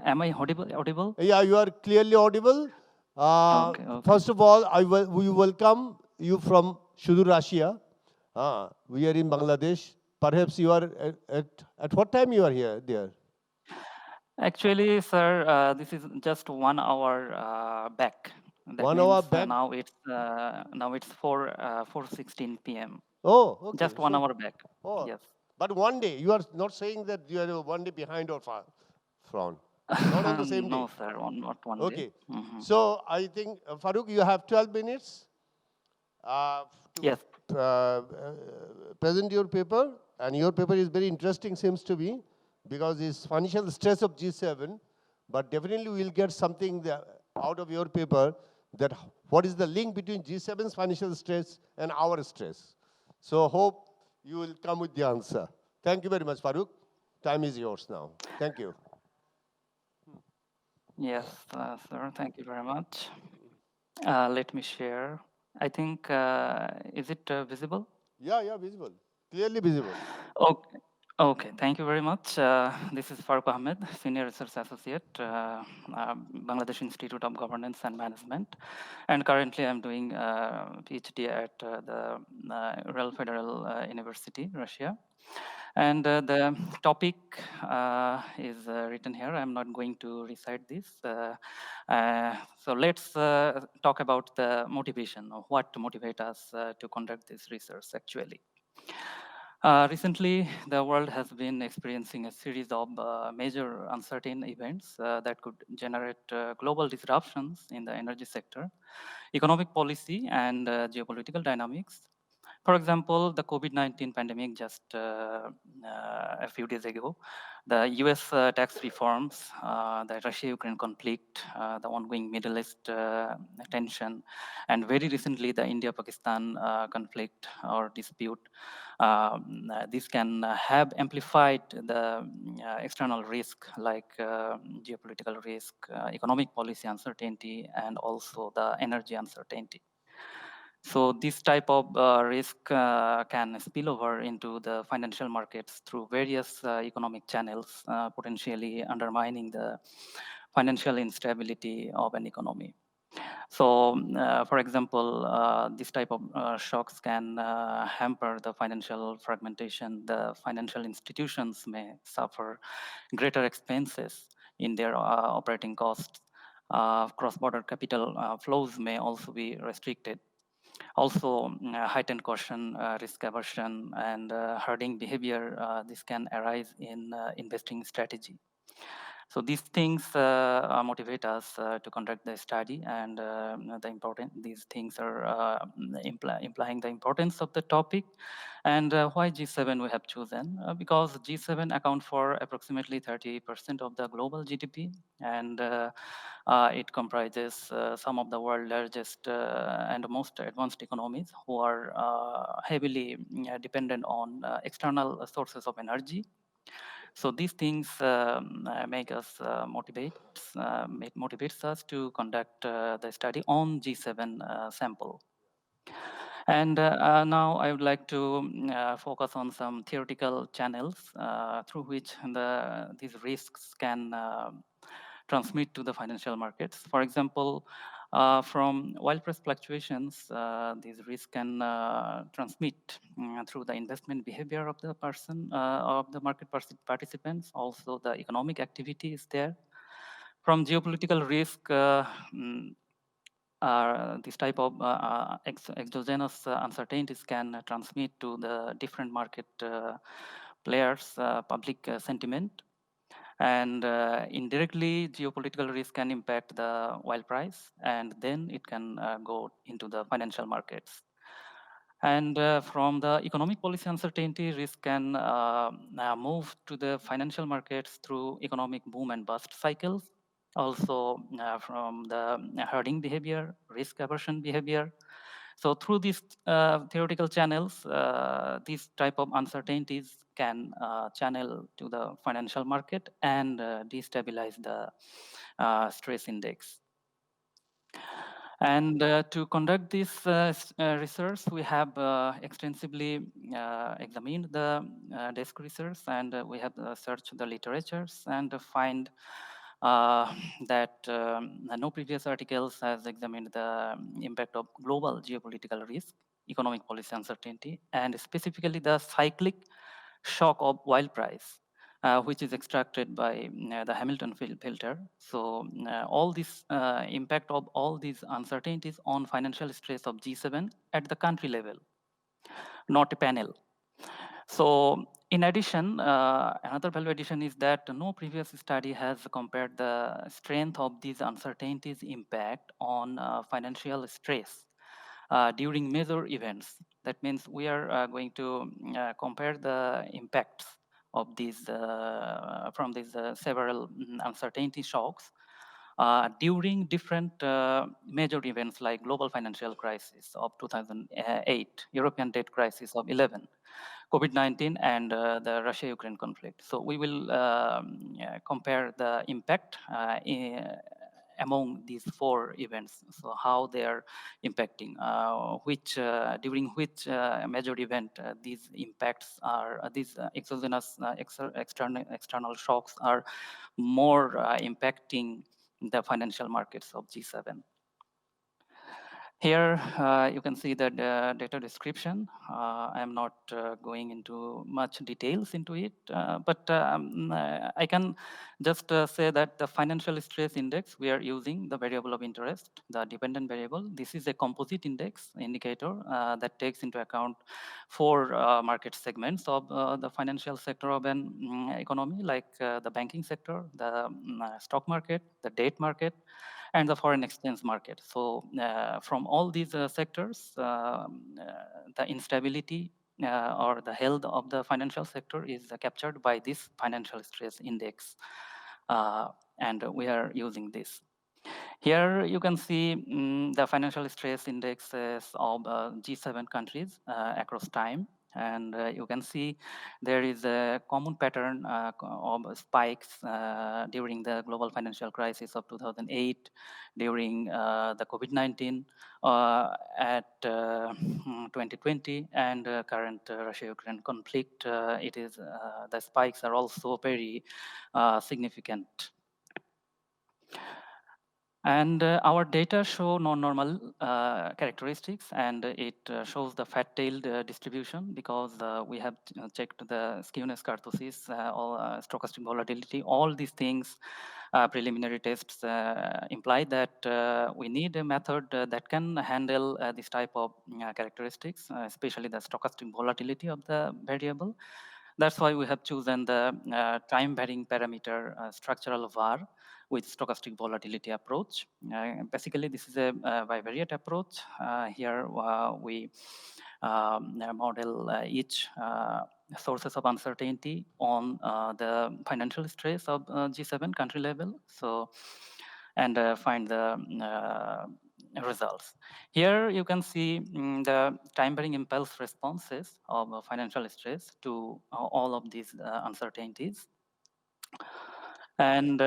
Am I audible? Audible? Yeah, you are clearly audible. Okay, okay. First of all, we welcome you from Sudur Russia. We are in Bangladesh. Perhaps you are at what time you are here, dear? Actually, sir, this is just 1 hour back. That 1 means hour back. now it's 4:16 p.m. Oh, okay. Just 1 hour back. Oh, Yes. but one day. You are not saying that you are one day behind or front. Not on the same day. No, sir, not one day. Okay. So I think, Farouk, you have 12 minutes to Yes. present your paper. And your paper is very interesting, seems to be, because it's financial stress of G7. But definitely we'll get something out of your paper that what is the link between G7's financial stress and our stress. So hope you will come with the answer. Thank you very much, Farouk. Time is yours now. Thank you. Yes, sir. Thank you very much. Let me share. I think, is it visible? Yeah, visible. Clearly visible. Okay. Okay, thank you very much. This is Faroque Ahmed, Senior Research Associate, Bangladesh Institute of Governance and Management. And currently I'm doing PhD at the Real Federal University, Russia. And the topic is written here. I'm not going to recite this. So let's talk about the motivation, or what motivates us to conduct this research actually. Recently, the world has been experiencing a series of major uncertain events that could generate global disruptions in the energy sector, economic policy, and geopolitical dynamics. For example, the COVID-19 pandemic just a few days ago, the US tax reforms, the Russia-Ukraine conflict, the ongoing Middle East tension, and very recently the India-Pakistan conflict or dispute. This can have amplified the external risk like geopolitical risk, economic policy uncertainty, and also the energy uncertainty. So this type of risk can spill over into the financial markets through various economic channels, potentially undermining the financial instability of an economy. So, for example, this type of shocks can hamper the financial fragmentation. The financial institutions may suffer greater expenses in their operating costs. Cross-border capital flows may also be restricted. Also, heightened caution, risk aversion, and herding behavior, this can arise in investing strategy. So these things motivate us to conduct the study, and these things are implying the importance of the topic. And why G7 we have chosen? Because G7 account for approximately 30% of the global GDP, and it comprises some of the world's largest and most advanced economies who are heavily dependent on external sources of energy. So these things make us motivates us to conduct the study on G7 sample. And now I would like to focus on some theoretical channels through which these risks can transmit to the financial markets. For example, from oil price fluctuations, these risks can transmit through the investment behavior of the of the market participants. Also, the economic activity is there. From geopolitical risk, this type of exogenous uncertainties can transmit to the different market players' public sentiment. And indirectly, geopolitical risk can impact the oil price, and then it can go into the financial markets. And from the economic policy uncertainty, risk can move to the financial markets through economic boom and bust cycles. Also from the herding behavior, risk aversion behavior. So through these theoretical channels, these type of uncertainties can channel to the financial market and destabilize the stress index. And to conduct this research, we have extensively examined the desk research, and we have searched the literatures and find that no previous articles has examined the impact of global geopolitical risk, economic policy uncertainty, and specifically the cyclic shock of oil price, which is extracted by the Hamilton filter. So all this impact of all these uncertainties on financial stress of G7 at the country level, not a panel. So in addition, another value addition is that no previous study has compared the strength of these uncertainties impact on financial stress during major events. That means we are going to compare the impacts of these from these several uncertainty shocks during different major events like global financial crisis of 2008, European debt crisis of 11, COVID-19, and the Russia-Ukraine conflict. So we will compare the impact among these four events. So how they are impacting, during which major event these impacts are, these exogenous external shocks are more impacting the financial markets of G7. Here you can see the data description. I am not going into much details into it, but I can just say that the financial stress index, we are using the variable of interest, the dependent variable. This is a composite index indicator that takes into account four market segments of the financial sector of an economy, like the banking sector, the stock market, the debt market, and the foreign exchange market. So from all these sectors, the instability or the health of the financial sector is captured by this financial stress index. And we are using this. Here you can see the financial stress indexes of G7 countries across time. And you can see there is a common pattern of spikes during the global financial crisis of 2008, during the COVID-19, at 2020, and current Russia-Ukraine conflict. The spikes are also very significant. And our data show non-normal characteristics, and it shows the fat-tailed distribution because we have checked the skewness, kurtosis, stochastic volatility. All these things, preliminary tests imply that we need a method that can handle this type of characteristics, especially the stochastic volatility of the variable. That's why we have chosen the time-varying parameter structural var with stochastic volatility approach. Basically, this is a bivariate approach. Here we model each sources of uncertainty on the financial stress of G7 country level. So, and find the results. Here you can see the time-varying impulse responses of financial stress to all of these uncertainties. And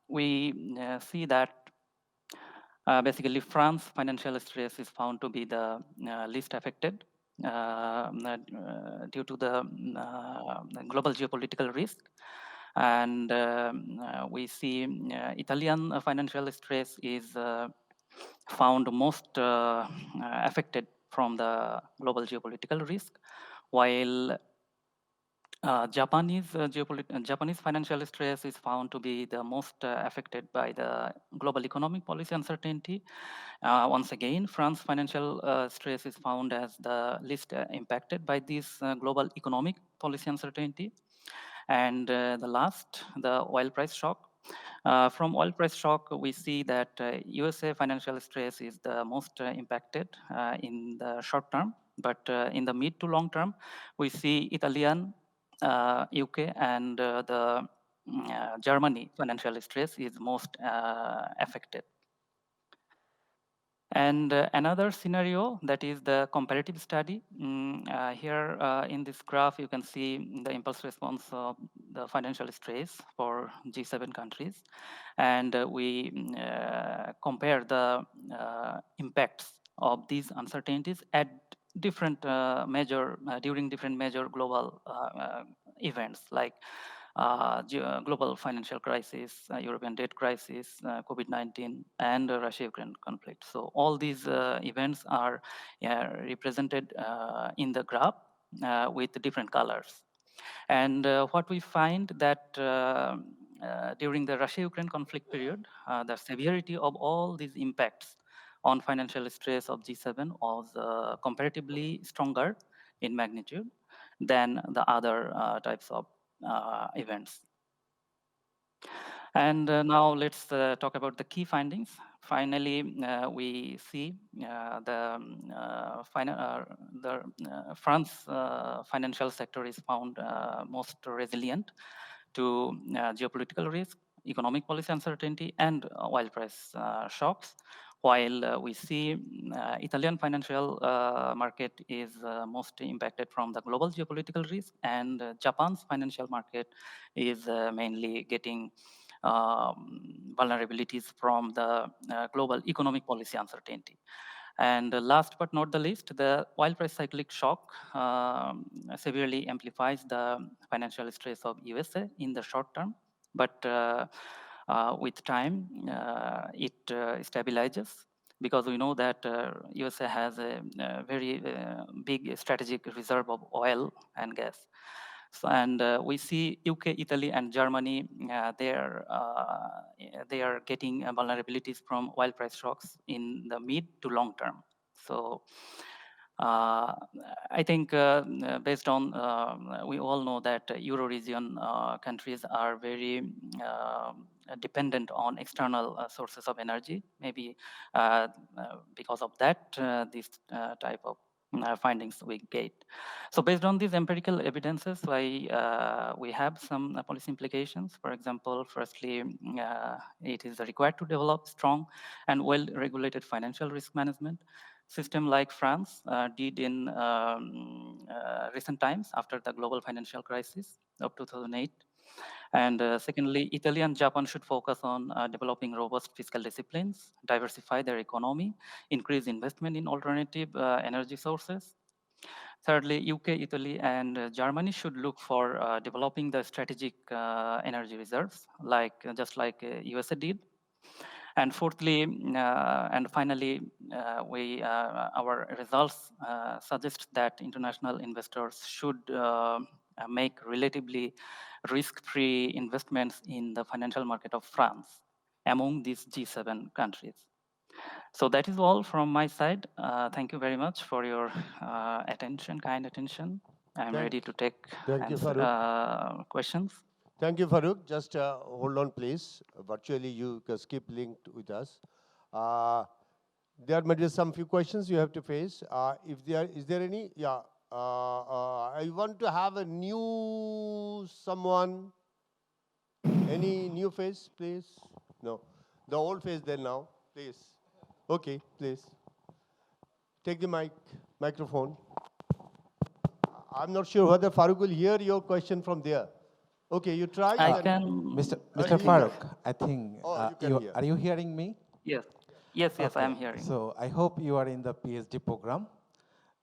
we see that basically France financial stress is found to be the least affected due to the global geopolitical risk. And we see Italian financial stress is found most affected from the global geopolitical risk, while Japanese financial stress is found to be the most affected by the global economic policy uncertainty. Once again, France financial stress is found as the least impacted by this global economic policy uncertainty. And the last, the oil price shock. From oil price shock, we see that USA financial stress is the most impacted in the short term, but in the mid to long term, we see Italian, UK, and the Germany financial stress is most affected. And another scenario, that is the comparative study. Here in this graph, you can see the impulse response of the financial stress for G7 countries. And we compare the impacts of these uncertainties at different during different major global events, like global financial crisis, European debt crisis, COVID-19, and Russia-Ukraine conflict. So all these events are represented in the graph with different colors. And what we find that during the Russia-Ukraine conflict period, the severity of all these impacts on financial stress of G7 was comparatively stronger in magnitude than the other types of events. And now let's talk about the key findings. Finally, we see France financial sector is found most resilient to geopolitical risk, economic policy uncertainty, and oil price shocks. While we see Italian financial market is most impacted from the global geopolitical risk, and Japan's financial market is mainly getting vulnerabilities from the global economic policy uncertainty. And last but not the least, the oil price cyclic shock severely amplifies the financial stress of USA in the short term, but with time, it stabilizes, because we know that USA has a very big strategic reserve of oil and gas. So, and we see UK, Italy, and Germany, they are getting vulnerabilities from oil price shocks in the mid to long term. So I think based on, we all know that Euro region countries are very dependent on external sources of energy. Maybe because of that, this type of findings we get. So based on these empirical evidences, we have some policy implications. For example, firstly, it is required to develop strong and well-regulated financial risk management system like France did in recent times after the global financial crisis of 2008. And secondly, Italy and Japan should focus on developing robust fiscal disciplines, diversify their economy, increase investment in alternative energy sources. Thirdly, UK, Italy, and Germany should look for developing the strategic energy reserves, just like USA did. And fourthly, and finally, our results suggest that international investors should make relatively risk-free investments in the financial market of France among these G7 countries. So that is all from my side. Thank you very much for your kind attention. I'm ready to take questions. Thank you, Faroque. Just hold on, please. Virtually, you can keep linked with us. There might be some few questions you have to face. Is there any? Yeah. I want to have a new someone. Any new face, please? No. The old face then now, please. Okay, please. Take the microphone. I'm not sure whether Farouk will hear your question from there. Okay, you try. I can. Mr. Farouk, I think, are you hearing me? Yes. Yes, okay. I am hearing. So I hope you are in the PhD program.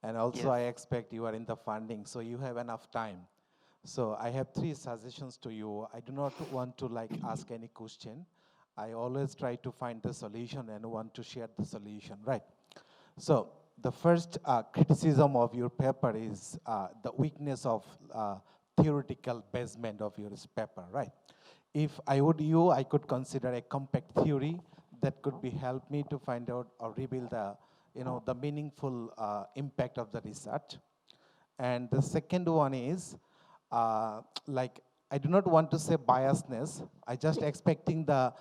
And also I expect you are in the funding, so you have enough time. So I have 3 suggestions to you. I do not want to ask any question. I always try to find the solution and want to share the solution, right? So the first criticism of your paper is the weakness of theoretical basement of your paper, right? If I would I could consider a compact theory that could be help me to find out or reveal the, the meaningful impact of the research. And the second one is, I do not want to say biasness. I just expecting the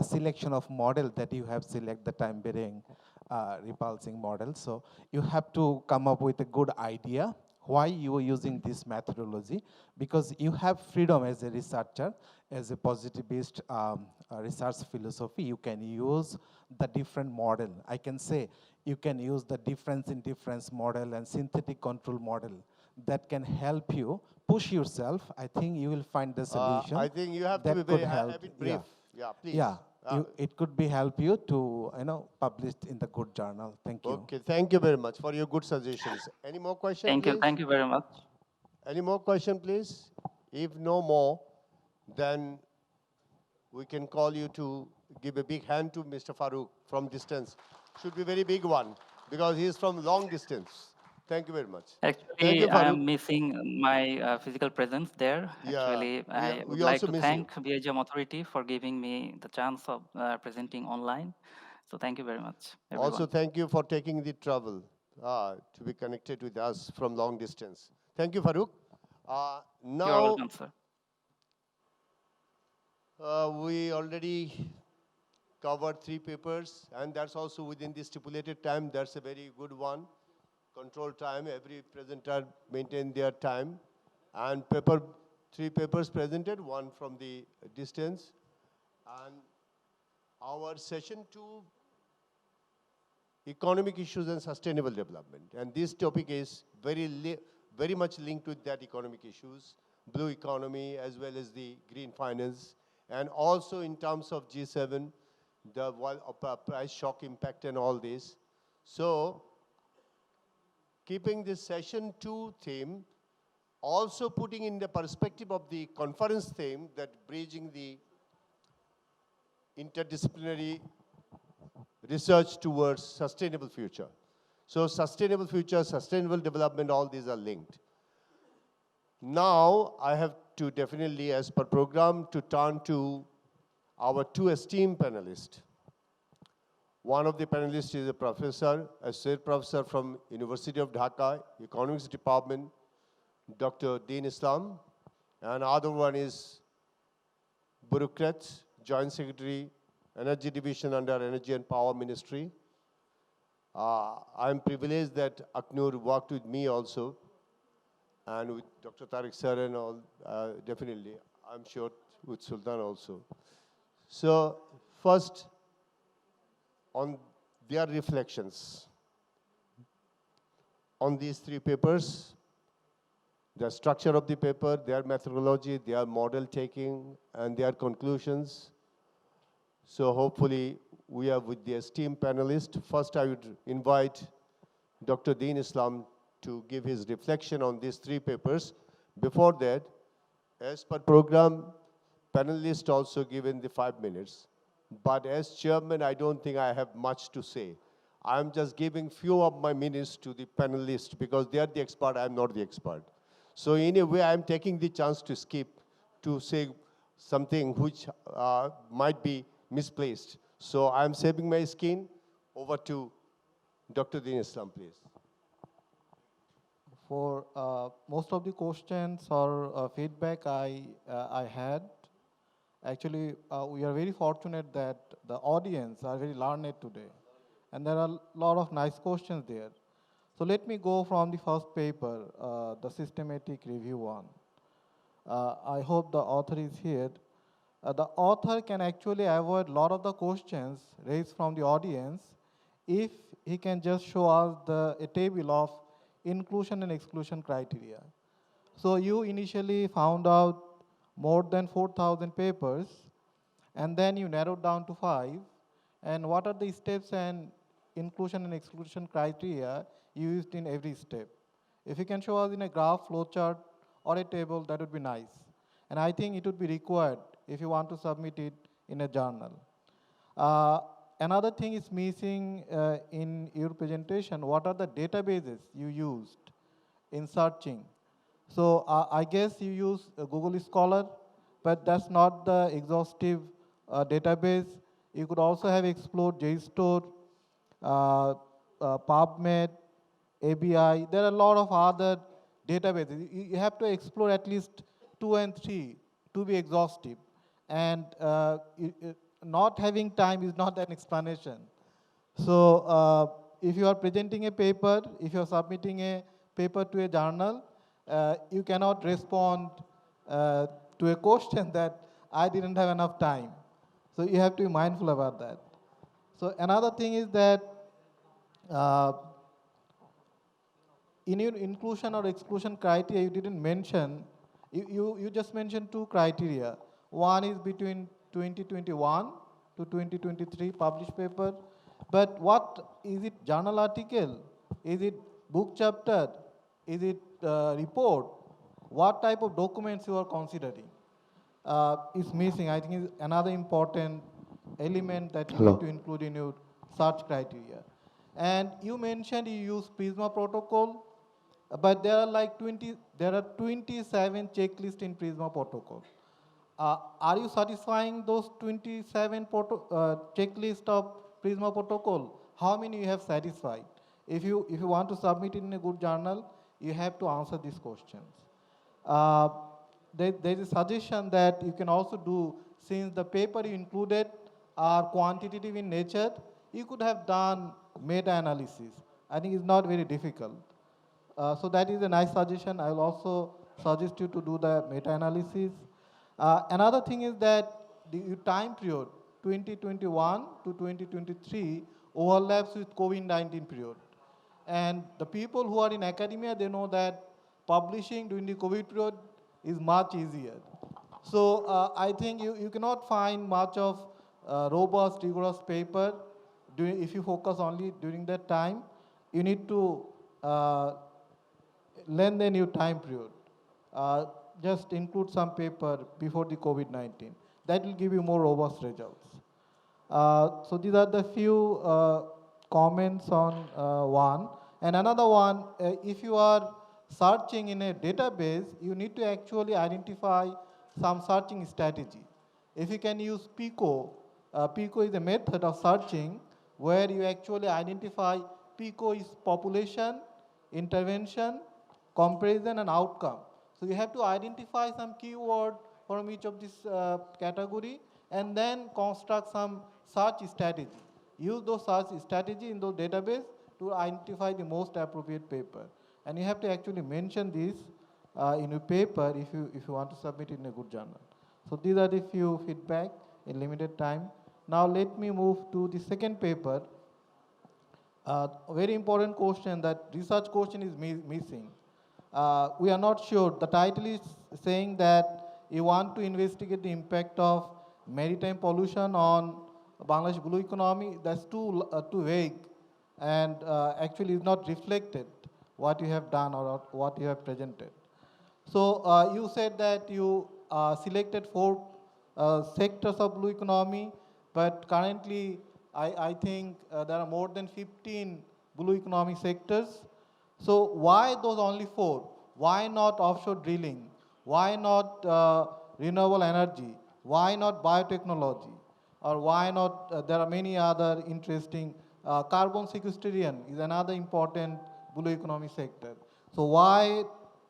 selection of model that you have select the time-varying repulsing model. So you have to come up with a good idea why you are using this methodology, because you have freedom as a researcher, as a positivist research philosophy. You can use the different model. I can say you can use the difference in difference model and synthetic control model that can help you push yourself. I think you will find the solution. I think you have to that be could very help. a bit brief. Yeah, please. Yeah, it could be help you to publish in the good journal. Thank you. Okay, thank you very much for your good suggestions. Any more questions, please? Thank you very much. Any more question, please? If no more, then we can call you to give a big hand to Mr. Faroque from distance. Should be very big one because he is from long distance. Thank you very much. Actually, Thank you, I Farouk. am missing my physical presence there. Yeah, Actually, I would we like also to miss thank BIGM Authority for giving me the chance of presenting online. So thank you very much, everyone. Also, thank you for taking the trouble to be connected with us from long distance. Thank you, Farouk. Now, You're welcome, sir. We already covered 3 papers, and that's also within the stipulated time. That's a very good one. Control time, every presenter maintain their time. And 3 papers presented, 1 from the distance. And our session 2, economic issues and sustainable development. And this topic is very much linked with that economic issues, blue economy as well as the green finance. And also in terms of G7, the price shock impact and all this. So, keeping this session 2 theme, also putting in the perspective of the conference theme that bridging the interdisciplinary research towards sustainable future. So sustainable future, sustainable development, all these are linked. Now, I have to definitely, as per program, to turn to our 2 esteemed panelists. One of the panelists is a professor, associate professor from University of Dhaka, Economics Department, Dr. Deen Islam. And other one is bureaucrat, Joint Secretary, Energy Division under Energy and Power Ministry. I'm privileged that Aknur worked with me also, and with Dr. Tariq sir and all, definitely. I'm sure with Sultan also. So first, on their reflections on these 3 papers, the structure of the paper, their methodology, their model taking, and their conclusions. So hopefully, we are with the esteemed panelists. First, I would invite Dr. Deen Islam to give his reflection on these 3 papers. Before that, as per program, panelists also given the 5 minutes. But as chairman, I don't think I have much to say. I'm just giving few of my minutes to the panelists because they are the expert, I'm not the expert. So in a way, I'm taking the chance to skip to say something which might be misplaced. So I'm saving my skin. Over to Dr. Deen Islam, please. For most of the questions or feedback I had, actually, we are very fortunate that the audience are very learned today. And there are a lot of nice questions there. So let me go from the first paper, the systematic review one. I hope the author is here. The author can actually avoid a lot of the questions raised from the audience if he can just show us a table of inclusion and exclusion criteria. So you initially found out more than 4,000 papers, and then you narrowed down to 5. And what are the steps and inclusion and exclusion criteria used in every step? If you can show us in a graph, flowchart, or a table, that would be nice. And I think it would be required if you want to submit it in a journal. Another thing is missing in your presentation. What are the databases you used in searching? So I guess you use Google Scholar, but that's not the exhaustive database. You could also have explored JSTOR, PubMed, ABI. There are a lot of other databases. You have to explore at least 2 and 3 to be exhaustive. And not having time is not an explanation. So if you are presenting a paper, if you are submitting a paper to a journal, you cannot respond to a question that I didn't have enough time. So you have to be mindful about that. So another thing is that in your inclusion or exclusion criteria, you didn't mention, you just mentioned two criteria. One is between 2021 to 2023 published paper. But what, is it journal article? Is it book chapter? Is it report? What type of documents you are considering? Is missing. I think is another important element that you need to include in your search criteria. And you mentioned you use Prisma protocol, but there are like 27 checklists in Prisma protocol. Are you satisfying those 27 checklist of Prisma protocol? How many you have satisfied? If you want to submit it in a good journal, you have to answer these questions. There is a suggestion that you can also do, since the paper you included are quantitative in nature, you could have done meta-analysis. I think it's not very difficult. So that is a nice suggestion. I will also suggest you to do the meta-analysis. Another thing is that the time period, 2021 to 2023, overlaps with COVID-19 period. And the people who are in academia, they know that publishing during the COVID period is much easier. So I think you cannot find much of robust, rigorous paper if you focus only during that time. You need to lengthen your time period. Just include some paper before the COVID-19. That will give you more robust results. So these are the few comments on one. And another one, if you are searching in a database, you need to actually identify some searching strategy. If you can use PICO, PICO is a method of searching where you actually identify PICO is population, intervention, comparison, and outcome. So you have to identify some keyword from each of this category and then construct some search strategy. Use those search strategy in those database to identify the most appropriate paper. And you have to actually mention this in your paper if you want to submit it in a good journal. So these are the few feedback in limited time. Now let me move to the second paper. A very important question, that research question is missing. We are not sure. The title is saying that you want to investigate the impact of maritime pollution on Bangladesh blue economy. That's too vague, and actually is not reflected what you have done or what you have presented. So you said that you selected 4 sectors of blue economy, but currently I think there are more than 15 blue economy sectors. So why those only 4? Why not offshore drilling? Why not renewable energy? Why not biotechnology? Or why not, there are many other interesting, carbon sequestration is another important blue economy sector. So why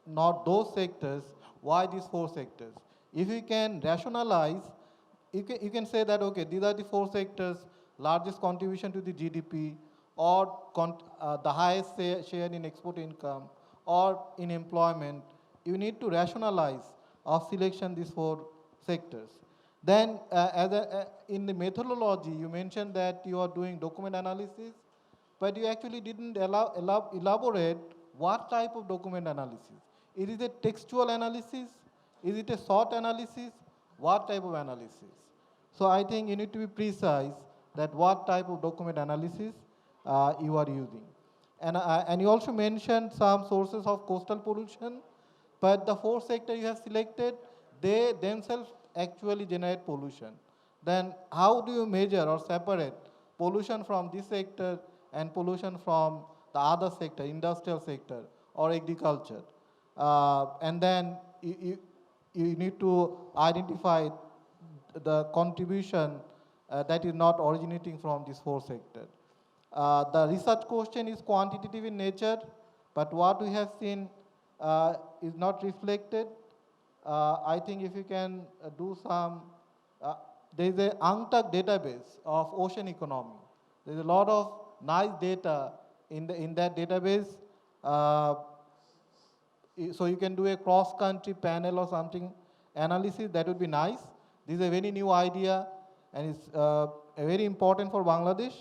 not those sectors? Why these 4 sectors? If you can rationalize, you can say that, okay, these are the 4 sectors, largest contribution to the GDP, or the highest share in export income, or in employment. You need to rationalize of selection these 4 sectors. Then in the methodology, you mentioned that you are doing document analysis, but you actually didn't elaborate what type of document analysis. Is it a textual analysis? Is it a SWOT analysis? What type of analysis? So I think you need to be precise that what type of document analysis you are using. And you also mentioned some sources of coastal pollution, but the 4 sectors you have selected, they themselves actually generate pollution. Then how do you measure or separate pollution from this sector and pollution from the other sector, industrial sector or agriculture? And then you need to identify the contribution that is not originating from this 4 sector. The research question is quantitative in nature, but what we have seen is not reflected. I think if you can do some, there is a UNCTAD database of ocean economy. There is a lot of nice data in that database. so you can do a cross-country panel or something analysis. That would be nice. This is a very new idea, and it's very important for Bangladesh.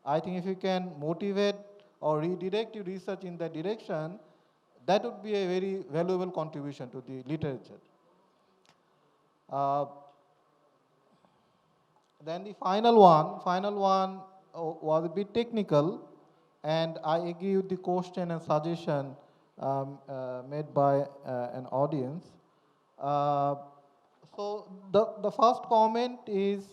I think if you can motivate or redirect your research in that direction, that would be a very valuable contribution to the literature. Then the final one was a bit technical, and I agree with the question and suggestion made by an audience. So the first comment is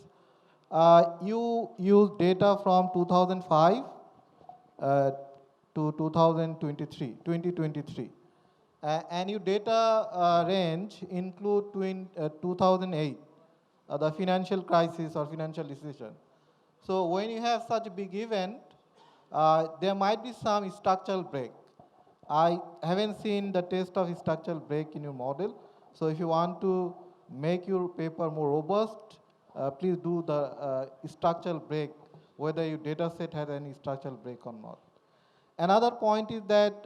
you use data from 2005 to 2023, and your data range include 2008, the financial crisis or financial recession. So when you have such a big event, there might be some structural break. I haven't seen the test of structural break in your model. So if you want to make your paper more robust, please do the structural break, whether your data set has any structural break or not. Another point is that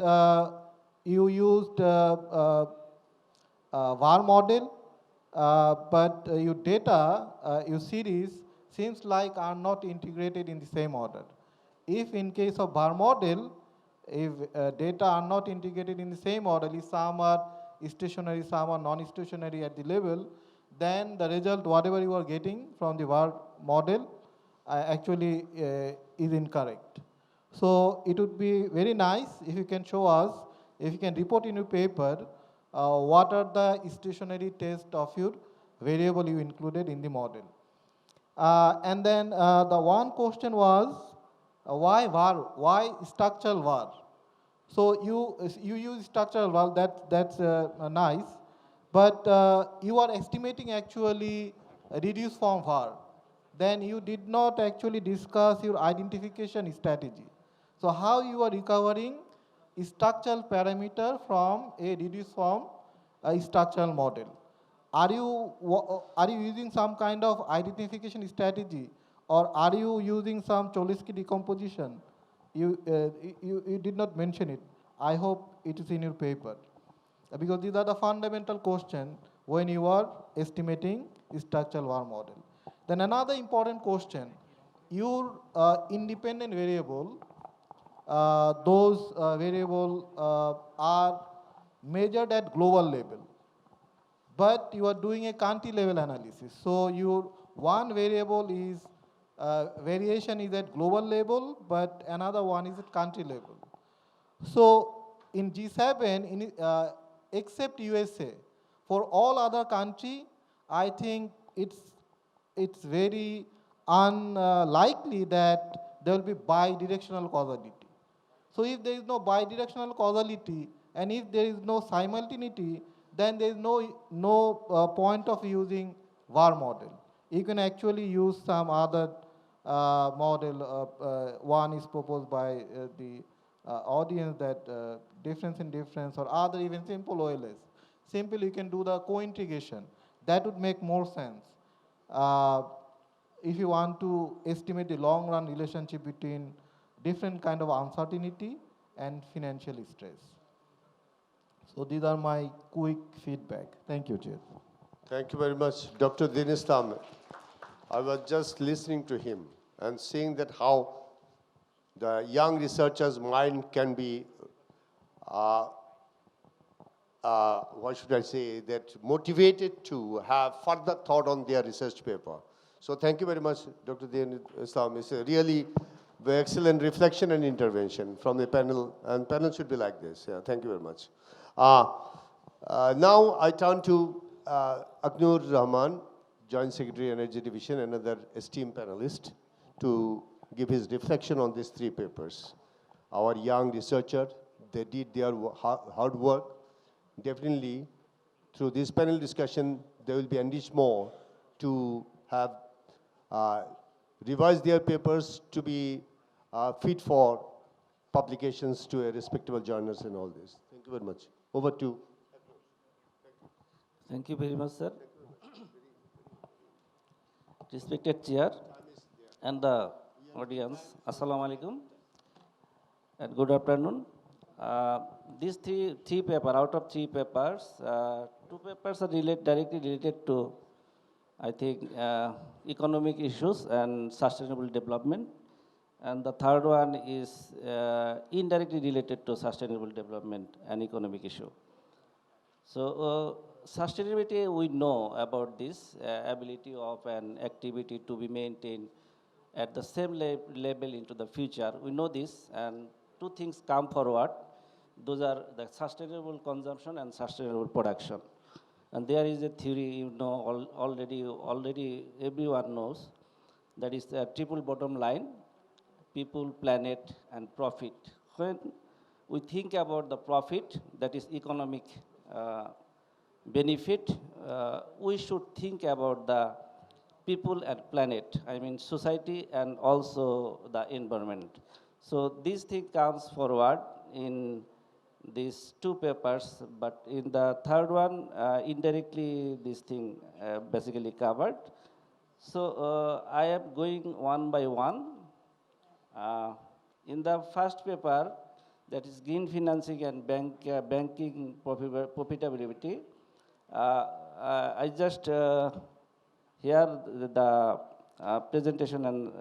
you used VAR model, but your data, your series, seems like are not integrated in the same order. If in case of VAR model, if data are not integrated in the same order, if some are stationary, some are non-stationary at the level, then the result, whatever you are getting from the VAR model, actually is incorrect. So it would be very nice if you can show us, if you can report in your paper, what are the stationary tests of your variable you included in the model. And then the one question was, why VAR? Why structural VAR? So you use structural VAR, that's nice, but you are estimating actually a reduced form VAR. Then you did not actually discuss your identification strategy. So how you are recovering structural parameter from a reduced form structural model? Are you using some kind of identification strategy, or are you using some Cholesky decomposition? You did not mention it. I hope it is in your paper, because these are the fundamental questions when you are estimating structural VAR model. Then another important question: your independent variable, those variables are measured at global level, but you are doing a country level analysis. So your one variable is variation is at global level, but another one is at country level. So in G7, except USA, for all other country, I think it's very unlikely that there will be bidirectional causality. So if there is no bidirectional causality, and if there is no simultaneity, then there is no point of using VAR model. You can actually use some other model. One is proposed by the audience, that difference in difference, or other even simple OLS. Simply you can do the co-integration. That would make more sense if you want to estimate the long run relationship between different kind of uncertainty and financial stress. So these are my quick feedback. Thank you, Chair. Thank you very much, Dr. Deen. I was just listening to him and seeing that how the young researcher's mind can be, what should I say, that motivated to have further thought on their research paper. So thank you very much, Dr. Deen. It's a really very excellent reflection and intervention from the panel, and panel should be like this. Yeah, thank you very much. Now I turn to Rahman, Joint Secretary, Energy Division, another esteemed panelist, to give his reflection on these three papers. Our young researcher, they did their hard work. Definitely, through this panel discussion, they will be enriched more to have revised their papers to be fit for publications to a respectable journals and all this. Thank you very much. Over to. Thank you very much, sir. Respected chair and the audience, Assalamu alaikum and good afternoon. These three paper, out of three papers, two papers are directly related to, I think, economic issues and sustainable development. And the third one is indirectly related to sustainable development and economic issue. So sustainability, we know about this ability of an activity to be maintained at the same level into the future. We know this, and two things come forward. Those are the sustainable consumption and sustainable production. And there is a theory, you know, already everyone knows, that is a triple bottom line: people, planet, and profit. When we think about the profit, that is economic benefit, we should think about the people and planet, I mean society and also the environment. So this thing comes forward in these two papers, but in the third one, indirectly this thing basically covered. So I am going one by one. In the first paper, that is green financing and banking profitability, I just hear the presentation and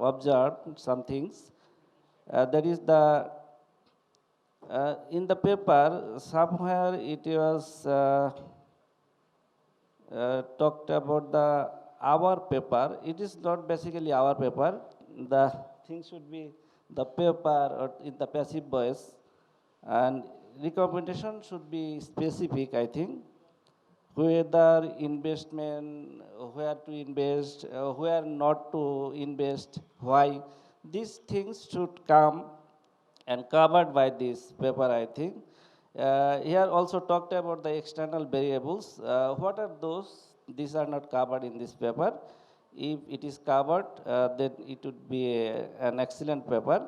observe some things. That is the, in the paper, somewhere it was talked about the our paper. It is not basically our paper. The thing should be the paper or in the passive voice, and recommendation should be specific, I think. Whether investment, where to invest, where not to invest, why. These things should come and covered by this paper, I think. Here also talked about the external variables. What are those? These are not covered in this paper. If it is covered, then it would be an excellent paper.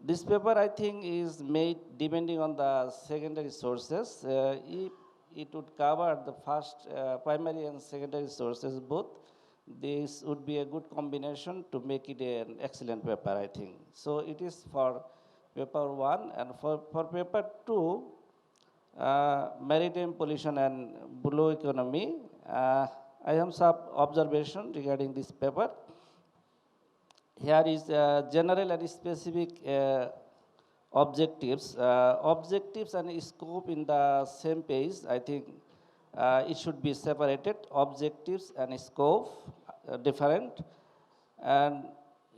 This paper, I think, is made depending on the secondary sources. If it would cover the first primary and secondary sources both, this would be a good combination to make it an excellent paper, I think. So it is for paper 1, and for paper 2, maritime pollution and blue economy, I have some observation regarding this paper. Here is general and specific objectives. Objectives and scope in the same page, I think it should be separated. Objectives and scope different. And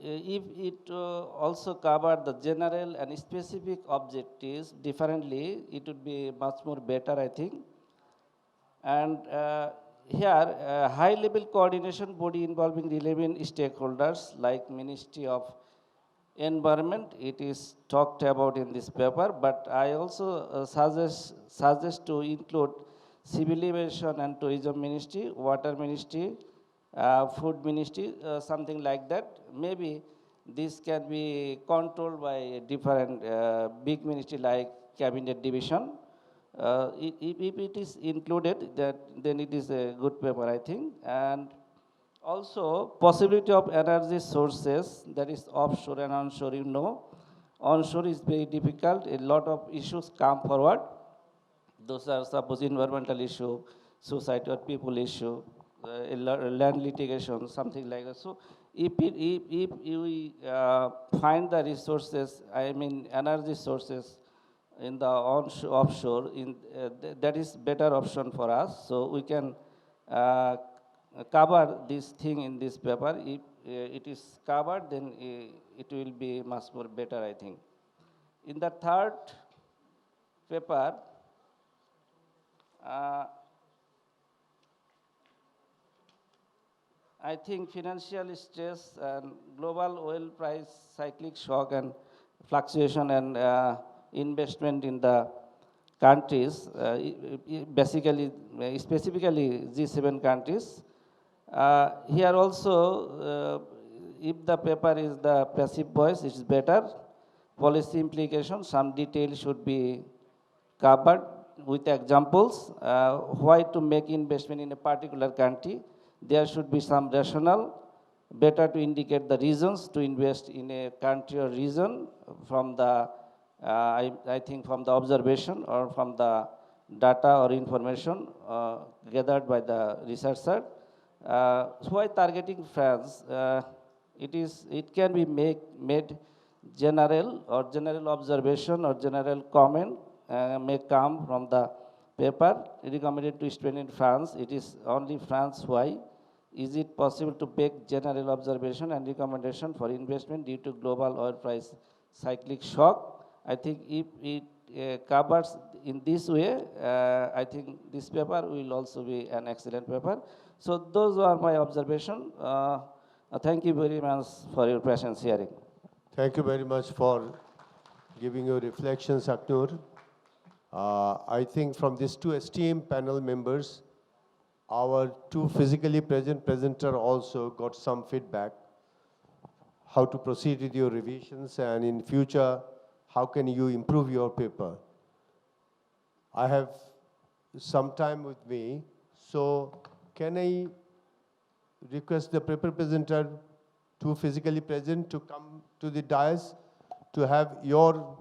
if it also cover the general and specific objectives differently, it would be much more better, I think. And here, high-level coordination body involving relevant stakeholders like Ministry of Environment, it is talked about in this paper, but I also suggest to include Civil Aviation and Tourism Ministry, Water Ministry, Food Ministry, something like that. Maybe this can be controlled by a different big ministry like Cabinet Division. If it is included, then it is a good paper, I think. And also, possibility of energy sources, that is offshore and onshore, you know. Onshore is very difficult. A lot of issues come forward. Those are suppose environmental issue, society or people issue, land litigation, something like that. So if we find the resources, I mean energy sources in the onshore, offshore, that is better option for us. So we can cover this thing in this paper. If it is covered, then it will be much more better, I think. In the third paper, I think financial stress and global oil price cyclic shock and fluctuation and investment in the countries, basically, specifically G7 countries. Here also, if the paper is the passive voice, it is better. Policy implications, some detail should be covered with examples. Why to make investment in a particular country? There should be some rationale. Better to indicate the reasons to invest in a country or region from the I think from the observation or from the data or information gathered by the researcher, why targeting France? It can be made general or general observation or general comment may come from the paper recommended to student in France. It is only France. Why? Is it possible to make general observation and recommendation for investment due to global oil price cyclic shock? I think if it covers in this way, I think this paper will also be an excellent paper. So those are my observations. Thank you very much for your patience hearing. Thank you very much for giving your reflections, Aknur. I think from these two esteemed panel members, our two physically present presenter also got some feedback how to proceed with your revisions, and in future, how can you improve your paper. I have some time with me, so can I request the paper presenter to physically present to come to the dais to have your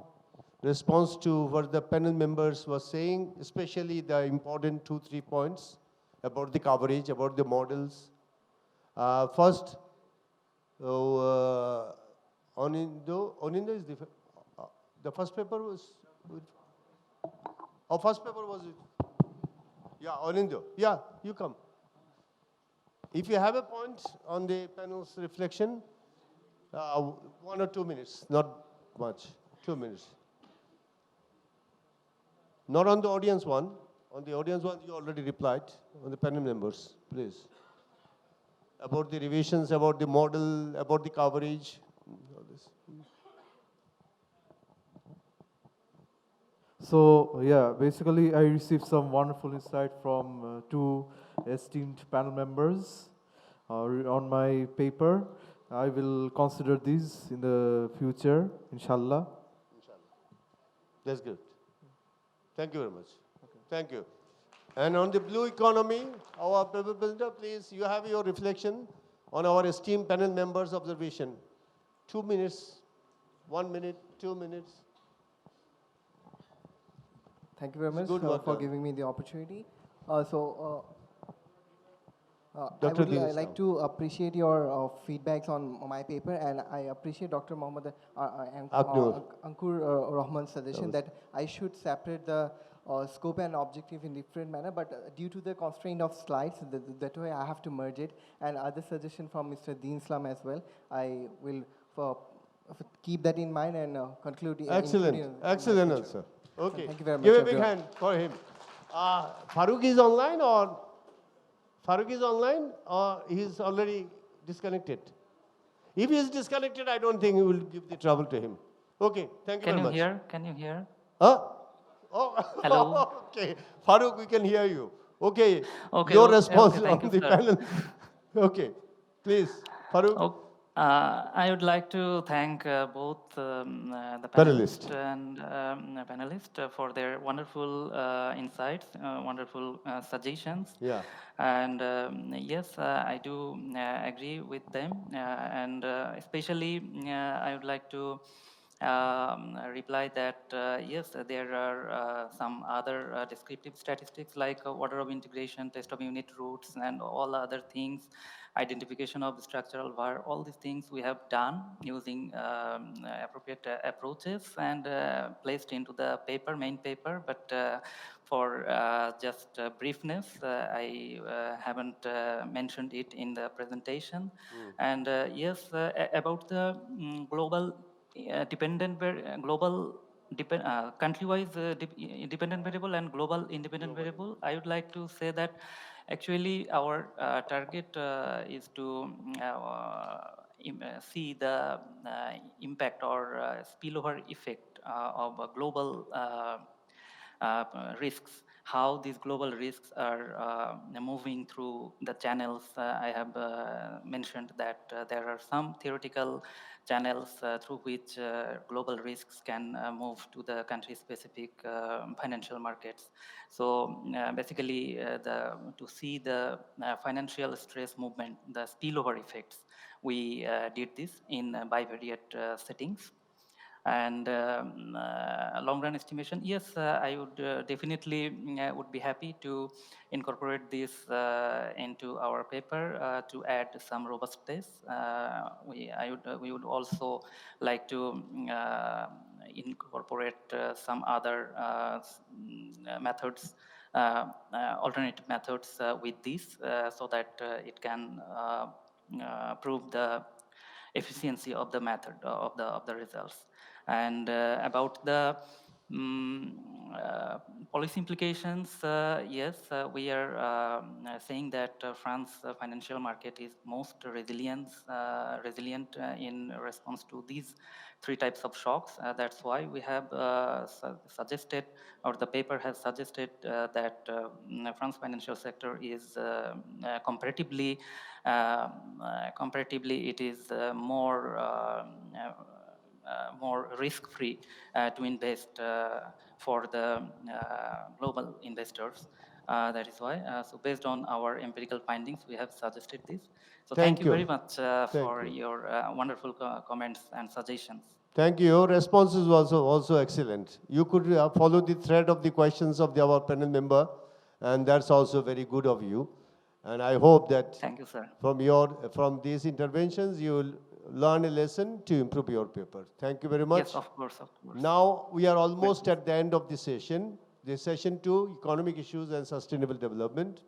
response to what the panel members were saying, especially the important 2-3 points about the coverage, about the models. First, Anindo is the first paper was, first paper was, yeah, Anindo, yeah, you come. If you have a point on the panel's reflection, 1 or 2 minutes, not much, 2 minutes. Not on the audience one. On the audience one, you already replied. On the panel members, please. About the revisions, about the model, about the coverage, all this. So, yeah, basically I received some wonderful insight from two esteemed panel members on my paper. I will consider these in the future, inshallah. That's good. Thank you very much. Okay. Thank you. And on the blue economy, our paper presenter, please, you have your reflection on our esteemed panel members' observation. 2 minutes, 1 minute, 2 minutes. Thank you very much for giving me the opportunity. I would like to appreciate your feedbacks on my paper, and I appreciate Dr. Mohammad and Ankur Rahman's suggestion that I should separate the scope and objective in different manner, but due to the constraint of slides, that way I have to merge it. And other suggestion from Mr. Deen Islam as well. I will keep that in mind and conclude. Excellent, excellent answer. Okay, thank you very much. Give a big hand for him. Faroque is online or? Faroque is online or he's already disconnected? If he is disconnected, I don't think he will give the trouble to him. Okay, thank you very much. Can you hear? Huh? Oh, hello. Okay, Faroque, we can hear you. Okay, your response on the panel. Okay, please, Faroque. I would like to thank both the panelists and panelists for their wonderful insights, wonderful suggestions. Yeah. And yes, I do agree with them. And especially, I would like to reply that yes, there are some other descriptive statistics like order of integration, test of unit roots, and all other things, identification of structural var, all these things we have done using appropriate approaches and placed into the paper, main paper. But for just briefness, I haven't mentioned it in the presentation. And yes, about the global country-wise dependent variable and global independent variable, I would like to say that actually our target is to see the impact or spillover effect of global risks, how these global risks are moving through the channels. I have mentioned that there are some theoretical channels through which global risks can move to the country-specific financial markets. So basically, to see the financial stress movement, the spillover effects, we did this in bivariate settings. And long-run estimation, yes, I would definitely would be happy to incorporate this into our paper to add some robustness. We would also like to incorporate some other methods, alternative methods with this, so that it can prove the efficiency of the method of the results. And about the policy implications, yes, we are saying that France financial market is most resilient in response to these three types of shocks. That's why we have suggested, or the paper has suggested, that France financial sector is comparatively it is more risk-free to invest for the global investors. That is why. So based on our empirical findings, we have suggested this. So thank you very much for your wonderful comments and suggestions. Thank you. Your responses were also excellent. You could follow the thread of the questions of our panel member, and that's also very good of you. And I hope that thank you, sir. From these interventions, you will learn a lesson to improve your paper. Thank you very much. Yes, of course, of course. Now we are almost at the end of the session. The session 2, economic issues and sustainable development.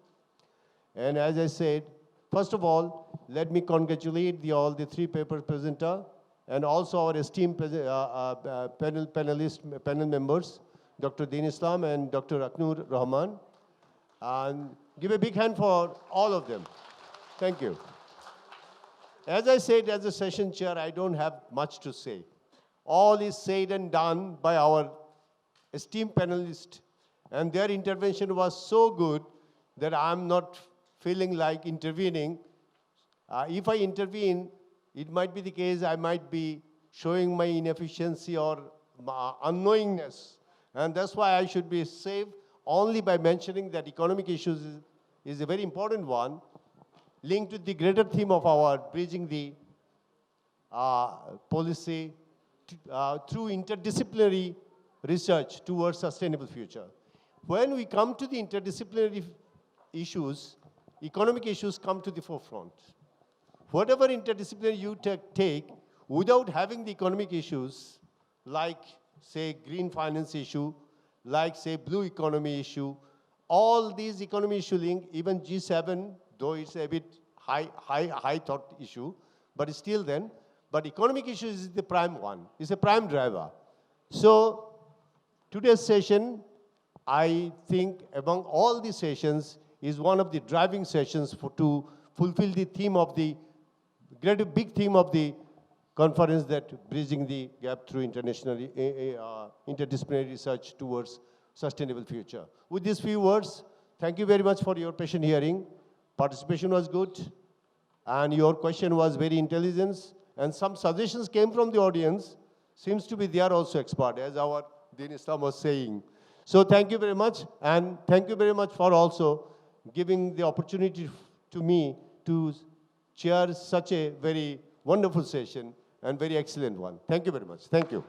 And as I said, first of all, let me congratulate all the three paper presenters and also our esteemed panel members, Dr. Deen and Dr. Rahman. And give a big hand for all of them. Thank you. As I said, as a session chair, I don't have much to say. All is said and done by our esteemed panelists, and their intervention was so good that I'm not feeling like intervening. If I intervene, it might be the case I might be showing my inefficiency or unknowingness, and that's why I should be safe only by mentioning that economic issues is a very important one, linked to the greater theme of our bridging the policy through interdisciplinary research towards sustainable future. When we come to the interdisciplinary issues, economic issues come to the forefront. Whatever interdisciplinary you take, without having the economic issues, like, say, green finance issue, like, say, blue economy issue, all these economy issue link, even G7, though it's a bit high thought issue, but still then, but economic issues is the prime one, it's a prime driver. So today's session, I think among all the sessions, is one of the driving sessions to fulfill the theme of the big theme of the conference, that bridging the gap through interdisciplinary research towards sustainable future. With these few words, thank you very much for your patient hearing. Participation was good, and your question was very intelligent, and some suggestions came from the audience. Seems to be they are also expert, as our Deen Islam was saying. So thank you very much, and thank you very much for also giving the opportunity to me to chair such a very wonderful session and very excellent one. Thank you very much. Thank you.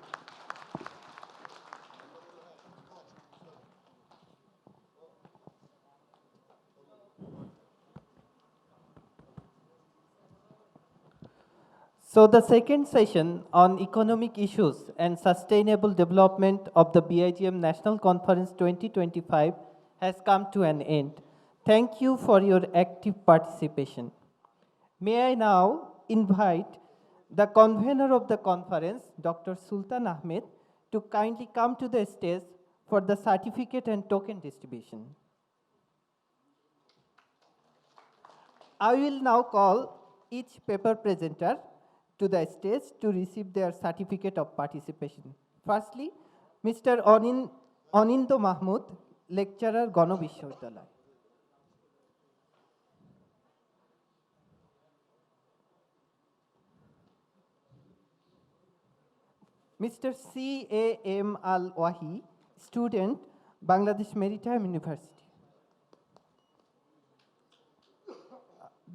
So the second session on economic issues and sustainable development of the BIGM National Conference 2025 has come to an end. Thank you for your active participation. May I now invite the convener of the conference, Dr. Sultan Ahmed, to kindly come to the stage for the certificate and token distribution. I will now call each paper presenter to the stage to receive their certificate of participation. Firstly, Mr. Anindo Mahmud, lecturer, Gono Bishwabidyalay. Mr. C.A.M. Wahi, student, Bangladesh Maritime University.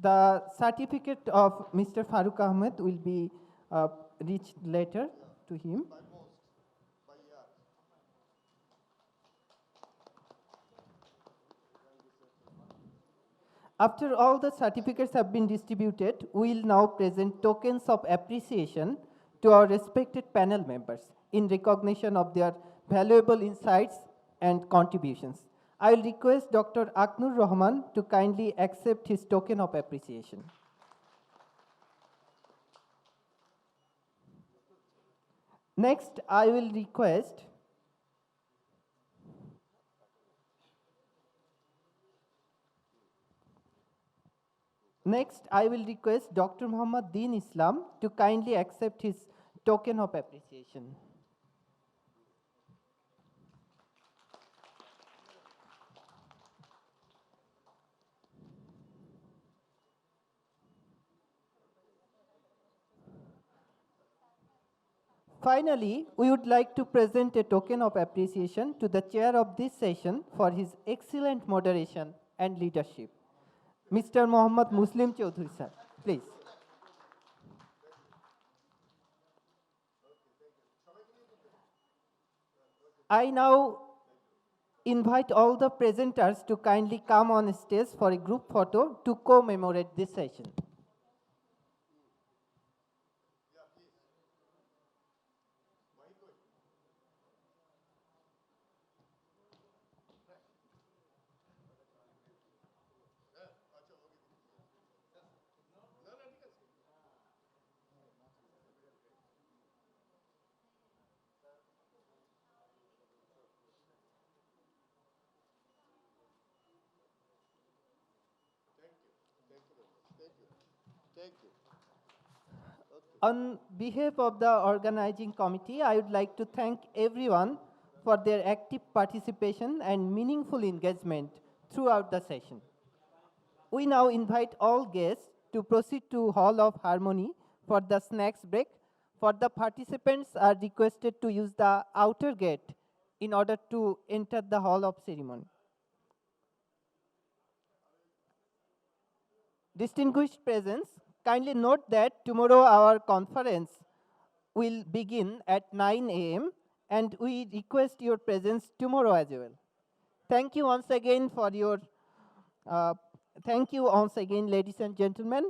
The certificate of Mr. Faroque Ahmed will be reached later to him. After all the certificates have been distributed, we will now present tokens of appreciation to our respected panel members in recognition of their valuable insights and contributions. I will request Dr. Aknur Rahman to kindly accept his token of appreciation. Next, I will request Dr. Mohammad Deen Islam to kindly accept his token of appreciation. Finally, we would like to present a token of appreciation to the chair of this session for his excellent moderation and leadership. Mr. Mohammad Muslim Chowdhury, sir, please. I now invite all the presenters to kindly come on stage for a group photo to commemorate this session. On behalf of the organizing committee, I would like to thank everyone for their active participation and meaningful engagement throughout the session. We now invite all guests to proceed to Hall of Harmony for the snacks break. For the participants are requested to use the outer gate in order to enter the Hall of Ceremony. Distinguished presence, kindly note that tomorrow our conference will begin at 9 a.m. and we request your presence tomorrow as well. Thank you once again ladies and gentlemen,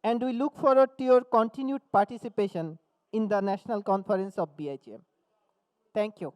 and we look forward to your continued participation in the National Conference of BIGM. Thank you.